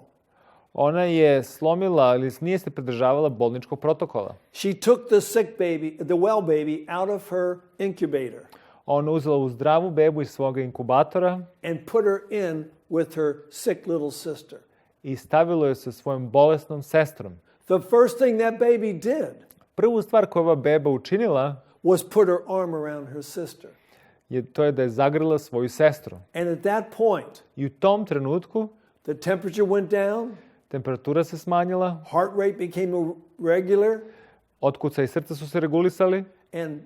Ona je slomila ili nije se pridržavala bolničkog protokola. She took the sick baby, the well baby, out of her incubator Ona uzela u zdravu bebu iz svoga inkubatora and put her in with her sick little sister. i stavilo je sa svojom bolesnom sestrom. The first thing that baby did Prvu stvar koju ova beba učinila was put her arm around her sister. to je da je zagrlila svoju sestru. And at that point, I u tom trenutku the temperature went down, temperatura se smanjila, heart rate became regular, otkucaji srca su se regulisali and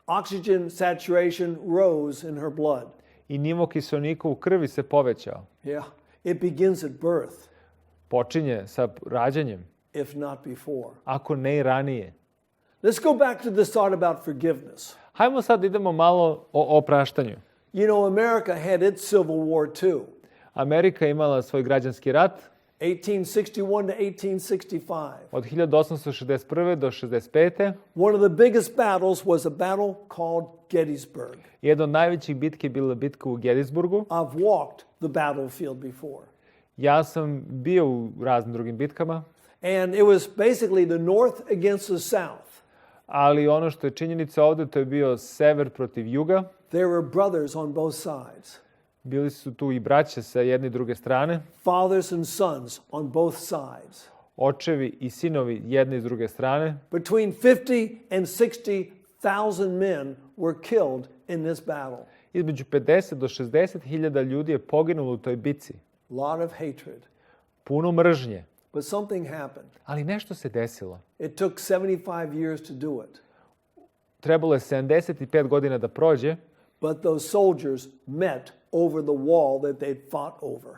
oxygen saturation rose in her blood. i nivo kiseonika u krvi se povećao. Yeah, it begins at birth, Počinje sa rađanjem, if not before. ako ne i ranije. Let's go back to this thought about forgiveness. Hajmo sad idemo malo o opraštanju. You know, America had its Civil War too, Amerika je imala svoj građanski rat 1861 to 1865. od 1861. do 65. One of the biggest battles was a battle called Gettysburg. Jedna od najvećih bitki je bila bitka u Gettysburgu. I've walked the battlefield before. Ja sam bio u raznim drugim bitkama, And it was basically the North against the South. ali ono što je činjenica ovde, to je bio sever protiv juga. There were brothers on both sides, Bili su tu i braće sa jedne i druge strane, fathers and sons on both sides. očevi i sinovi jedne i s druge strane. Between 50 and 60,000 men were killed in this battle. Između 50 do 60 hiljada ljudi je poginulo u toj bitci. A lot of hatred. Puno mržnje. But something happened. Ali nešto se desilo. It took 75 years to do it. Trebalo je 75 godina da prođe, But those soldiers met over the wall that they'd fought over.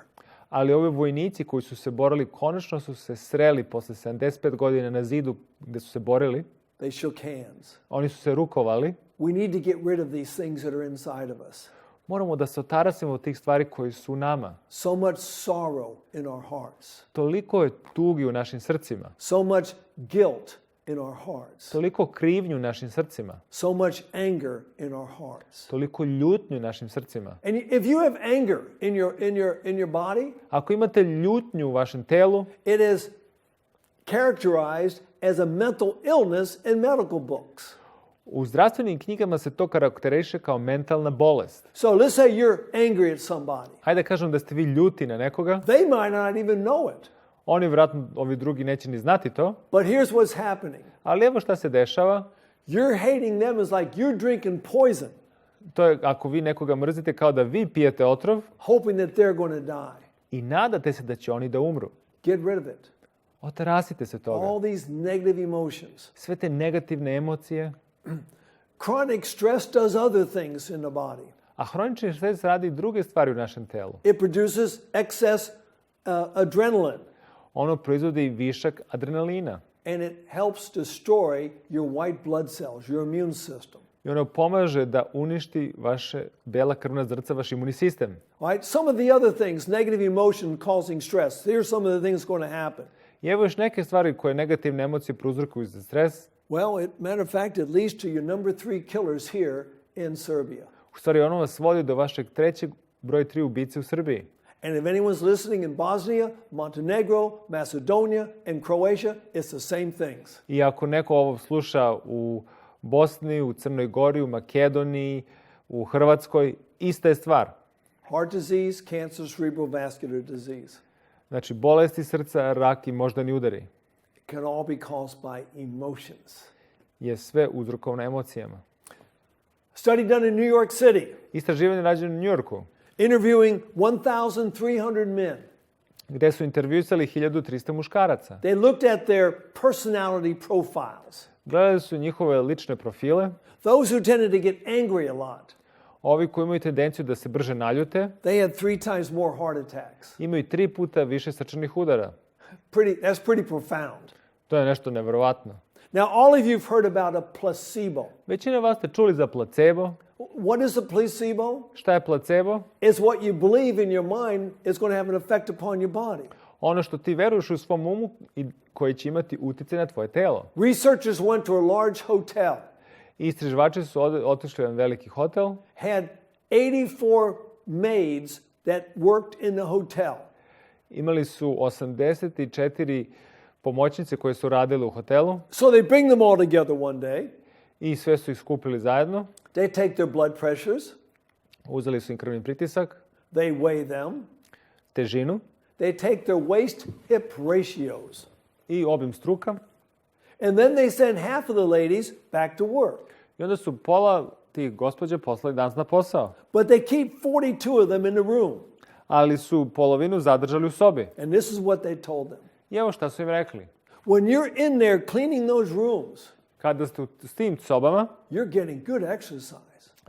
ali ovi vojnici koji su se borili, konačno su se sreli posle 75 godina na zidu gde su se borili. They shook hands. Oni su se rukovali. We need to get rid of these things that are inside of us. Moramo da se otarasimo od tih stvari koji su u nama. So much sorrow in our hearts. Toliko je tugi u našim srcima. So much guilt in our hearts. Toliko krivnju u našim srcima. So much anger in our hearts. Toliko ljutnju u našim srcima. And if you have anger in your body, Ako imate ljutnju u vašem telu, it is characterized as a mental illness in medical books. u zdravstvenim knjigama se to karakteriše kao mentalna bolest. So let's say you're angry at somebody. Hajde da kažem da ste vi ljuti na nekoga. They might not even know it. Oni vjerojatno, ovi drugi neće ni znati to. But here's what's happening. Ali evo šta se dešava. You're hating them is like you're drinking poison, To je ako vi nekoga mrzite kao da vi pijete otrov hoping that they're going to die. i nadate se da će oni da umru. Get rid of it. Otarasite se toga. All these negative emotions. Sve te negativne emocije. Chronic stress does other things in the body. A hronični stres radi i druge stvari u našem telu. It produces excess adrenaline, Ono proizvodi višak adrenalina. and it helps destroy your white blood cells, your immune system. I ono pomaže da uništi vaše bela krvna zrnca, vaš imunni sistem. All right? Some of the other things, negative emotion causing stress. Here's some of the things going to happen. I evo još neke stvari koje negativne emocije prouzrokuju za stres. Well, matter of fact, it leads to your number 3 killers here in Serbia. U stvari ono vas vodi do vašeg trećeg broj 3 ubice u Srbiji. And if anyone's listening in Bosnia, Montenegro, Macedonia, and Croatia, it's the same things. I ako neko ovo sluša u Bosni, u Crnoj Gori, u Makedoniji, u Hrvatskoj, ista je stvar. Heart disease, cancer, cerebrovascular disease. Znači, bolesti srca, rak i moždani udari It can all be caused by emotions. je sve uzrokovano emocijama. Study done in New York City, Istraživanje rađeno u Njujorku, interviewing 1,300 men. gde su intervjuisali 1300 muškaraca. They looked at their personality profiles. Gledali su njihove lične profile. Those who tended to get angry a lot, Ovi koji imaju tendenciju da se brže naljute, they had 3 times more heart attacks. imaju 3 puta više srčanih udara. That's pretty profound. To je nešto neverovatno. Now, all of you have heard about a placebo. Većina vas ste čuli za placebo. What is a placebo? Šta je placebo? It's what you believe in your mind is going to have an effect upon your body. Ono što ti veruješ u svom umu i koji će imati utjecaj na tvoje telo. Researchers went to a large hotel, Istraživači su otišli u jedan veliki hotel. had 84 maids that worked in the hotel. Imali su 84 pomoćnice koje su radile u hotelu So they bring them all together one day. i sve su ih skupili zajedno. They take their blood pressures. Uzeli su im krvni pritisak, They weigh them. težinu They take their waist-hip ratios. i obim struka. And then they send half of the ladies back to work. I onda su pola tih gospođa poslali danas na posao. But they keep 42 of them in the room. Ali su polovinu zadržali u sobi. And this is what they told them. I evo šta su im rekli. When you're in there cleaning those rooms, Kada ste s tim sobama you're getting good exercise.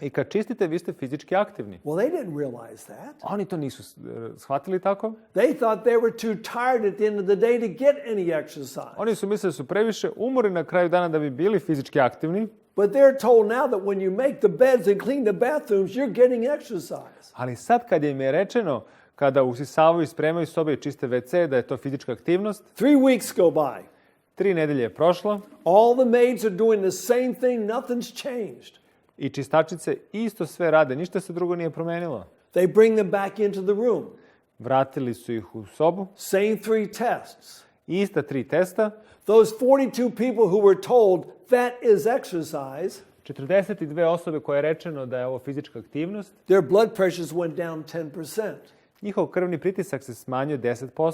i kad čistite, vi ste fizički aktivni. Well, they didn't realize that. Oni to nisu shvatili tako. They thought they were too tired at the end of the day to get any exercise. Oni su mislili da su previše umorni na kraju dana da bi bili fizički aktivni. But they're told now that when you make the beds and clean the bathrooms, you're getting exercise. Ali sad kad im je rečeno kada usisavaju i spremaju sobe i čiste WC da je to fizička aktivnost, 3 weeks go by. 3 nedelje je prošlo All the maids are doing the same thing. Nothing's changed. i čistačice isto sve rade, ništa se drugo nije promenilo. They bring them back into the room. Vratili su ih u sobu, Same 3 tests. ista 3 testa, Those 42 people who were told that is exercise, 42 osobe koje je rečeno da je ovo fizička aktivnost, their blood pressures went down 10%. njihov krvni pritisak se smanjio 10%.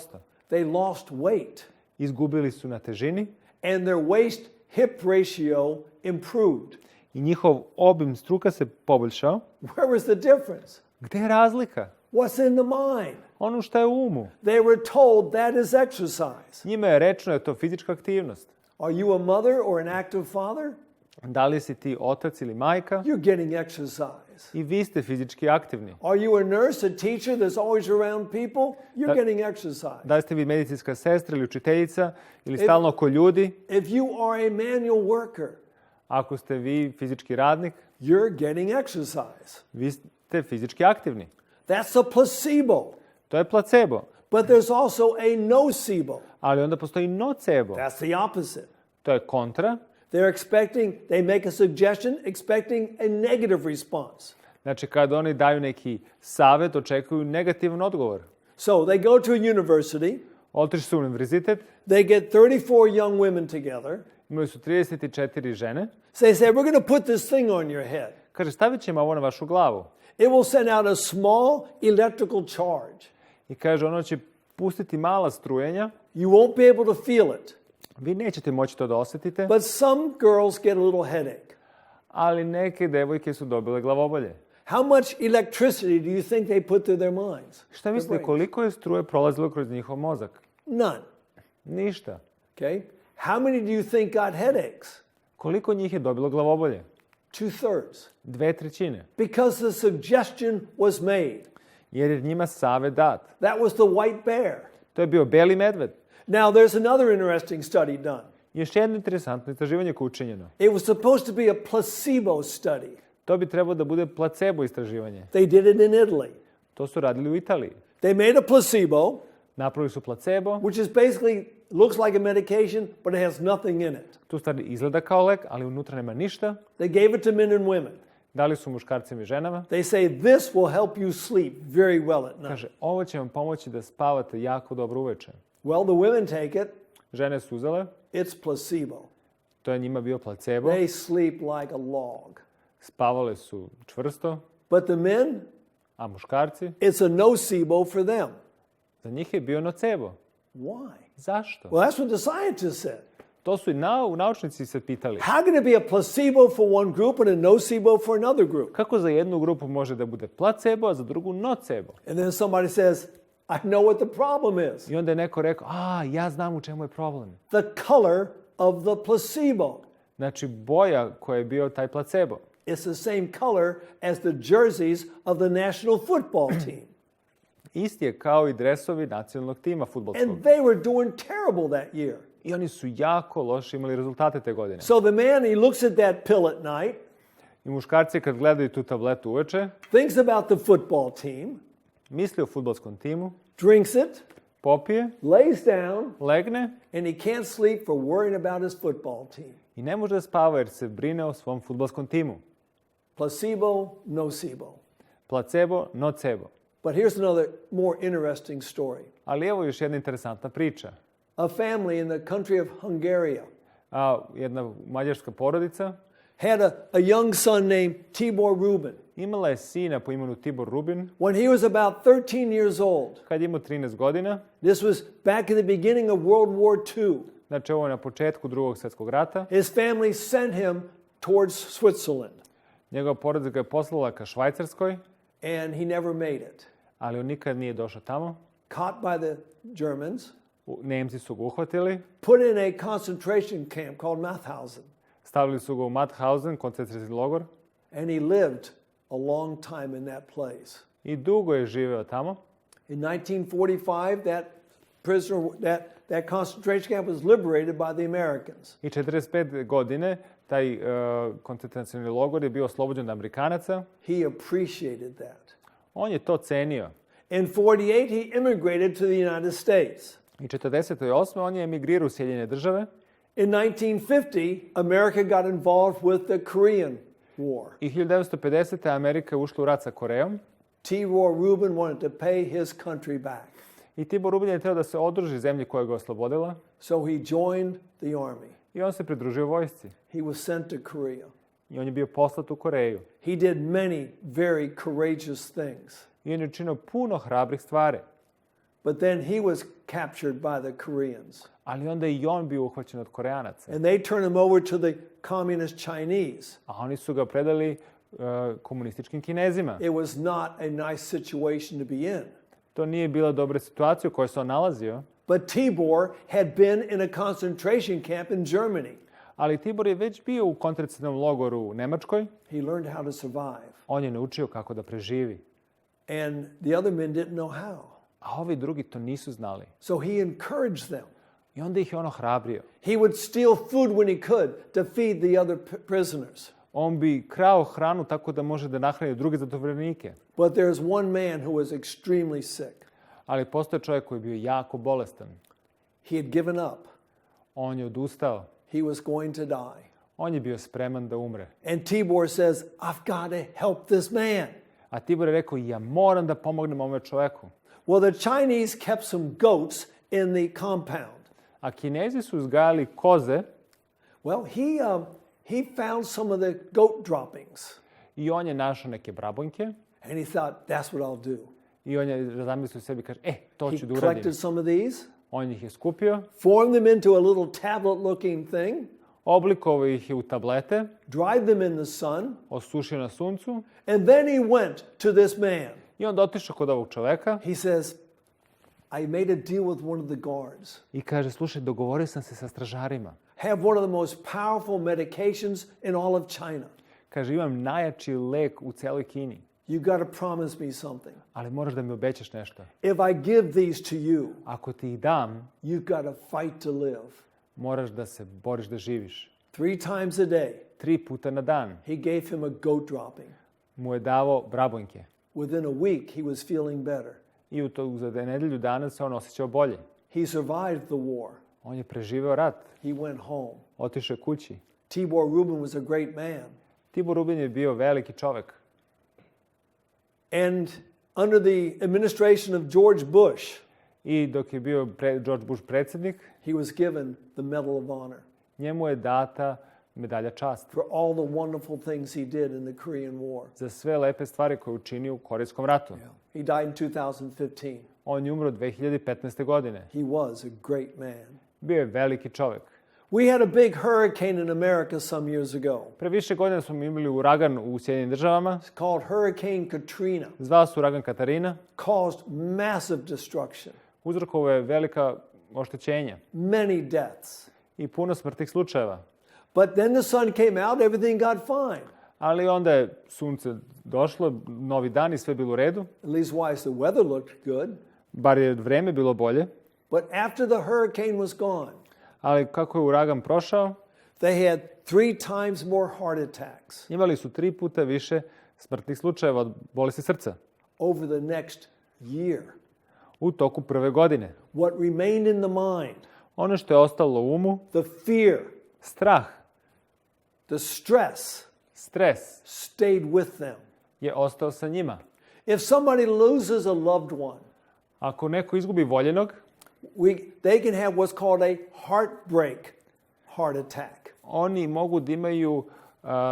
They lost weight, Izgubili su na težini and their waist-hip ratio improved. i njihov obim struka se poboljšao. Where was the difference? Gde je razlika? What's in the mind? Ono što je u umu. They were told that is exercise. Njima je rečeno da je to fizička aktivnost. Are you a mother or an active father? Da li si ti otac ili majka? You're getting exercise. I vi ste fizički aktivni. Are you a nurse, a teacher that's always around people? You're getting exercise. Da li ste vi medicinska sestra ili učiteljica ili stalno oko ljudi? If you are a manual worker, Ako ste vi fizički radnik, you're getting exercise. vi ste fizički aktivni. That's a placebo. To je placebo. But there's also a nocebo. Ali onda postoji nocebo. That's the opposite. To je kontra. They make a suggestion expecting a negative response. Znači, kada oni daju neki savjet, očekuju negativan odgovor. So they go to a university. Otišli su u univerzitet, They get 34 young women together. imali su 34 žene. So they say, we're going to put this thing on your head. Kaže, stavit ćemo ovo na vašu glavu. It will send out a small electrical charge. I kaže, ono će pustiti mala strujenja. You won't be able to feel it. Vi nećete moći to da osjetite, But some girls get a little headache. ali neke devojke su dobile glavobolje. How much electricity do you think they put through their minds? Šta mislite, koliko je struje prolazilo kroz njihov mozak? None. Ništa. Okay? How many do you think got headaches? Koliko njih je dobilo glavobolje? 2/3. 2/3. Because the suggestion was made. Jer je njima savjet dat. That was the white bear. To je bio beli medved. Now, there's another interesting study done. Još jedno interesantno istraživanje koje je učinjeno. It was supposed to be a placebo study. To bi trebalo da bude placebo istraživanje. They did it in Italy. To su radili u Italiji. They made a placebo, Napravili su placebo. which is basically looks like a medication, but it has nothing in it. Tu stvari izgleda kao lek, ali unutra nema ništa. They gave it to men and women. Dali su muškarcima i ženama. They say this will help you sleep very well at night. Kaže, ovo će vam pomoći da spavate jako dobro uveče. Well, the women take it. Žene su uzele. It's placebo. To je njima bio placebo. They sleep like a log. Spavale su čvrsto. But the men, A muškarci, it's a nocebo for them. za njih je bio nocebo. Why? Zašto? Well, that's what the scientists said. To su i naučnici se pitali. How can it be a placebo for one group and a nocebo for another group? Kako za jednu grupu može da bude placebo, a za drugu nocebo? And then somebody says, I know what the problem is. I onda je neko rekao, ja znam u čemu je problem. The color of the placebo. Znači, boja koja je bio taj placebo. It's the same color as the jerseys of the national football team. Isti je kao i dresovi nacionalnog tima fudbalskog. And they were doing terrible that year. I oni su jako loše imali rezultate te godine. So the man, he looks at that pill at night, I muškarci kad gledaju tu tabletu uveče, thinks about the football team, misli o fudbalskom timu, drinks it, popije, lays down, legne and he can't sleep for worrying about his football team. i ne može da spava jer se brine o svom fudbalskom timu. Placebo, nocebo. Placebo, nocebo. But here's another more interesting story. Ali evo još jedna interesantna priča. A family in the country of Hungary Jedna mađarska porodica had a young son named Tibor Rubin. imala je sina po imenu Tibor Rubin. When he was about 13 years old, Kad je imao 13 godina, this was back in the beginning of World War II, znači ovo je na početku Drugog svjetskog rata, his family sent him towards Switzerland, njegova porodica ga je poslala ka Švajcarskoj, and he never made it. ali on nikad nije došao tamo. Caught by the Germans, Nemci su ga uhvatili, put in a concentration camp called Mauthausen, stavili su ga u Mauthausen, koncentracioni logor, and he lived a long time in that place. i dugo je živeo tamo. In 1945, that prisoner, that concentration camp was liberated by the Americans. I 45 godine taj koncentracioni logor je bio oslobođen od Amerikanaca. He appreciated that. On je to cenio. In 48, he immigrated to the United States. I 48. on je emigrirao u Sjedinjene države. In 1950, America got involved with the Korean War. I 1950. Amerika je ušla u rat sa Korejom. Tibor Rubin wanted to pay his country back. I Tibor Rubin je trebao da se odruži zemlji koja ga oslobodila. So he joined the army. I on se pridružio vojsci. He was sent to Korea. I on je bio poslat u Koreju. He did many very courageous things. I on je učinio puno hrabrih stvari. But then he was captured by the Koreans. Ali onda i on bio uhvaćen od Koreanaca. And they turned him over to the communist Chinese. A oni su ga predali komunističkim Kinezima. It was not a nice situation to be in. To nije bila dobra situacija u kojoj se on nalazio. But Tibor had been in a concentration camp in Germany. Ali Tibor je već bio u koncentracionom logoru u Nemačkoj. He learned how to survive. On je naučio kako da preživi. And the other men didn't know how. A ovi drugi to nisu znali. So he encouraged them. I onda ih je ono hrabrio. He would steal food when he could to feed the other prisoners. On bi krao hranu tako da može da nahrani druge zatvorenike. But there's one man who was extremely sick. Ali postoje čovjek koji je bio jako bolestan. He had given up. On je odustao. He was going to die. On je bio spreman da umre. And Tibor says, I've got to help this man. A Tibor je rekao, ja moram da pomognem ovome čovjeku. Well, the Chinese kept some goats in the compound. A Kinezi su uzgajali koze. Well, he found some of the goat droppings. I on je našao neke brabonjke. And he thought, that's what I'll do. I on je zamislio sebi, kaže, to He ću da uradim. collected some of these, On ih je skupio, formed them into a little tablet-looking thing, oblikovao ih je u tablete, dried them in the sun, osušio na suncu and then he went to this man. i onda otišao kod ovog čoveka He says, I made a deal with one of the guards. i kaže, slušaj, dogovorio sam se sa stražarima. Have one of the most powerful medications in all of China. Kaže, imam najjači lek u celoj Kini, You got to promise me something. ali moraš da mi obećaš nešto. If I give these to you, Ako ti ih dam, you've got to fight to live. moraš da se boriš da živiš. 3 times a day, 3 puta na dan he gave him a goat dropping. mu je davao brabonjke. Within a week, he was feeling better. I za nedelju dana se on osjećao bolje. He survived the war. On je preživeo rat. He went home. Otišao je kući. Tibor Rubin was a great man. Tibor Rubin je bio veliki čovjek. And under the administration of George Bush, I dok je bio George Bush predsjednik, he was given the Medal of Honor njemu je data medalja časti for all the wonderful things he did in the Korean War. za sve lepe stvari koje je učinio u Korejskom ratu. He died in 2015. On je umro 2015. godine. He was a great man. Bio je veliki čovjek. We had a big hurricane in America some years ago. Pre više godina smo imali uragan u Sjedinjenim državama. It's called Hurricane Katrina. Zvao se uragan Katarina. Caused massive destruction. Uzrokovao je velika oštećenja Many deaths. i puno smrtnih slučajeva. But then the sun came out, everything got fine. Ali onda je sunce došlo, novi dan i sve bilo u redu. At least wise the weather looked good. Bar je vreme bilo bolje. But after the hurricane was gone, Ali kako je uragan prošao, they had 3 times more heart attacks imali su 3 puta više smrtnih slučajeva od bolesti srca over the next year. u toku prve godine. What remained in the mind, Ono što je ostalo u umu, the fear, strah, the stress, stres, stayed with them. je ostao sa njima. If somebody loses a loved one, Ako neko izgubi voljenog, they can have what's called a heartbreak heart attack. oni mogu da imaju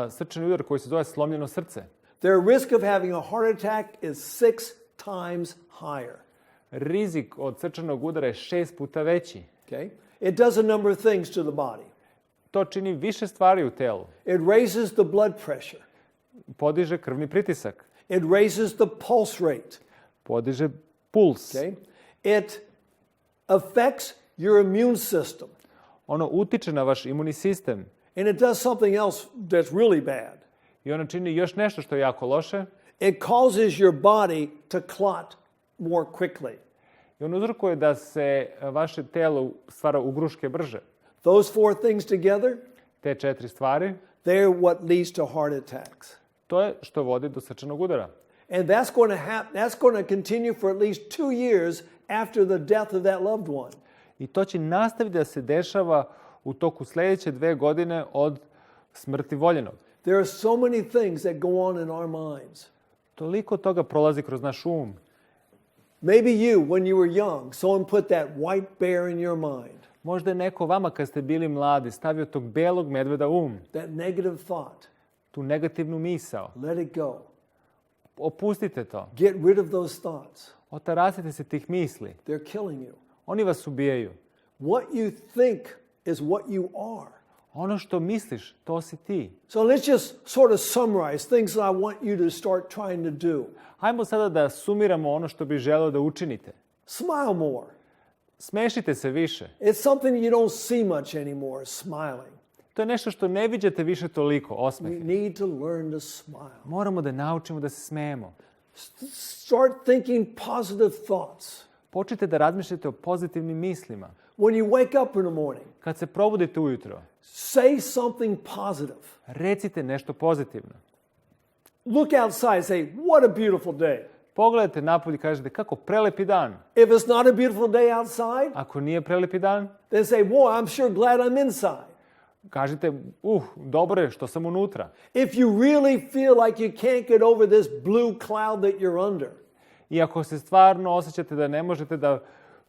srčani udar koji se zove slomljeno srce. Their risk of having a heart attack is 6 times higher. Rizik od srčanog udara je 6 puta veći. Okay? It does a number of things to the body. To čini više stvari u telu. It raises the blood pressure. Podiže krvni pritisak. It raises the pulse rate. Podiže puls. Okay? It affects your immune system. Ono utiče na vaš imunni sistem. And it does something else that's really bad. I ono čini još nešto što je jako loše. It causes your body to clot more quickly. I ono uzrokuje da se vaše telo stvara ugruške brže. Those 4 things together, Te 4 stvari, they're what leads to heart attacks. to je što vodi do srčanog udara. And that's going to continue for at least 2 years after the death of that loved one. I to će nastaviti da se dešava u toku sljedeće 2 godine od smrti voljenog. There are so many things that go on in our minds. Toliko toga prolazi kroz naš um. Maybe you, when you were young, someone put that white bear in your mind, Možda je neko vama kad ste bili mladi stavio tog belog medveda u um, that negative thought. tu negativnu misao. Let it go. Opustite to. Get rid of those thoughts. Otarasite se tih misli. They're killing you. Oni vas ubijaju. What you think is what you are. Ono što misliš, to si ti. So let's just sort of summarize things that I want you to start trying to do. Hajmo sada da sumiramo ono što bi želeo da učinite. Smile more. Smešite se više. It's something you don't see much anymore, smiling. To je nešto što ne viđate više toliko, We osmeh. need to learn to smile. Moramo da naučimo da se smejemo. Start thinking positive thoughts. Počnite da razmišljate o pozitivnim mislima. When you wake up in the morning, Kad se probudite ujutro, say something positive. recite nešto pozitivno. Look outside and say, what a beautiful day. Pogledajte napolje i kažete kako prelepi dan. If it's not a beautiful day outside, Ako nije prelepi dan, then say, boy, I'm sure glad I'm inside. kažite, dobro je što sam unutra. If you really feel like you can't get over this blue cloud that you're under, I ako se stvarno osjećate da ne možete da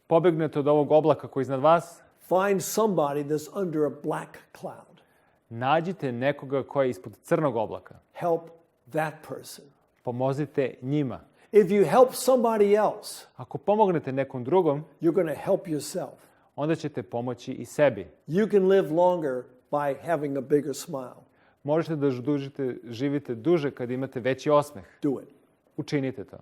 pobegnete od ovog oblaka koji je iznad vas, find somebody that's under a black cloud. nađite nekoga koji je ispod crnog oblaka. Help that person. Pomozite njima. If you help somebody else, Ako pomognete nekom drugom, you're going to help yourself. onda ćete pomoći i sebi. You can live longer by having a bigger smile. Možete da živite duže kad imate veći osmeh. Do it. Učinite to.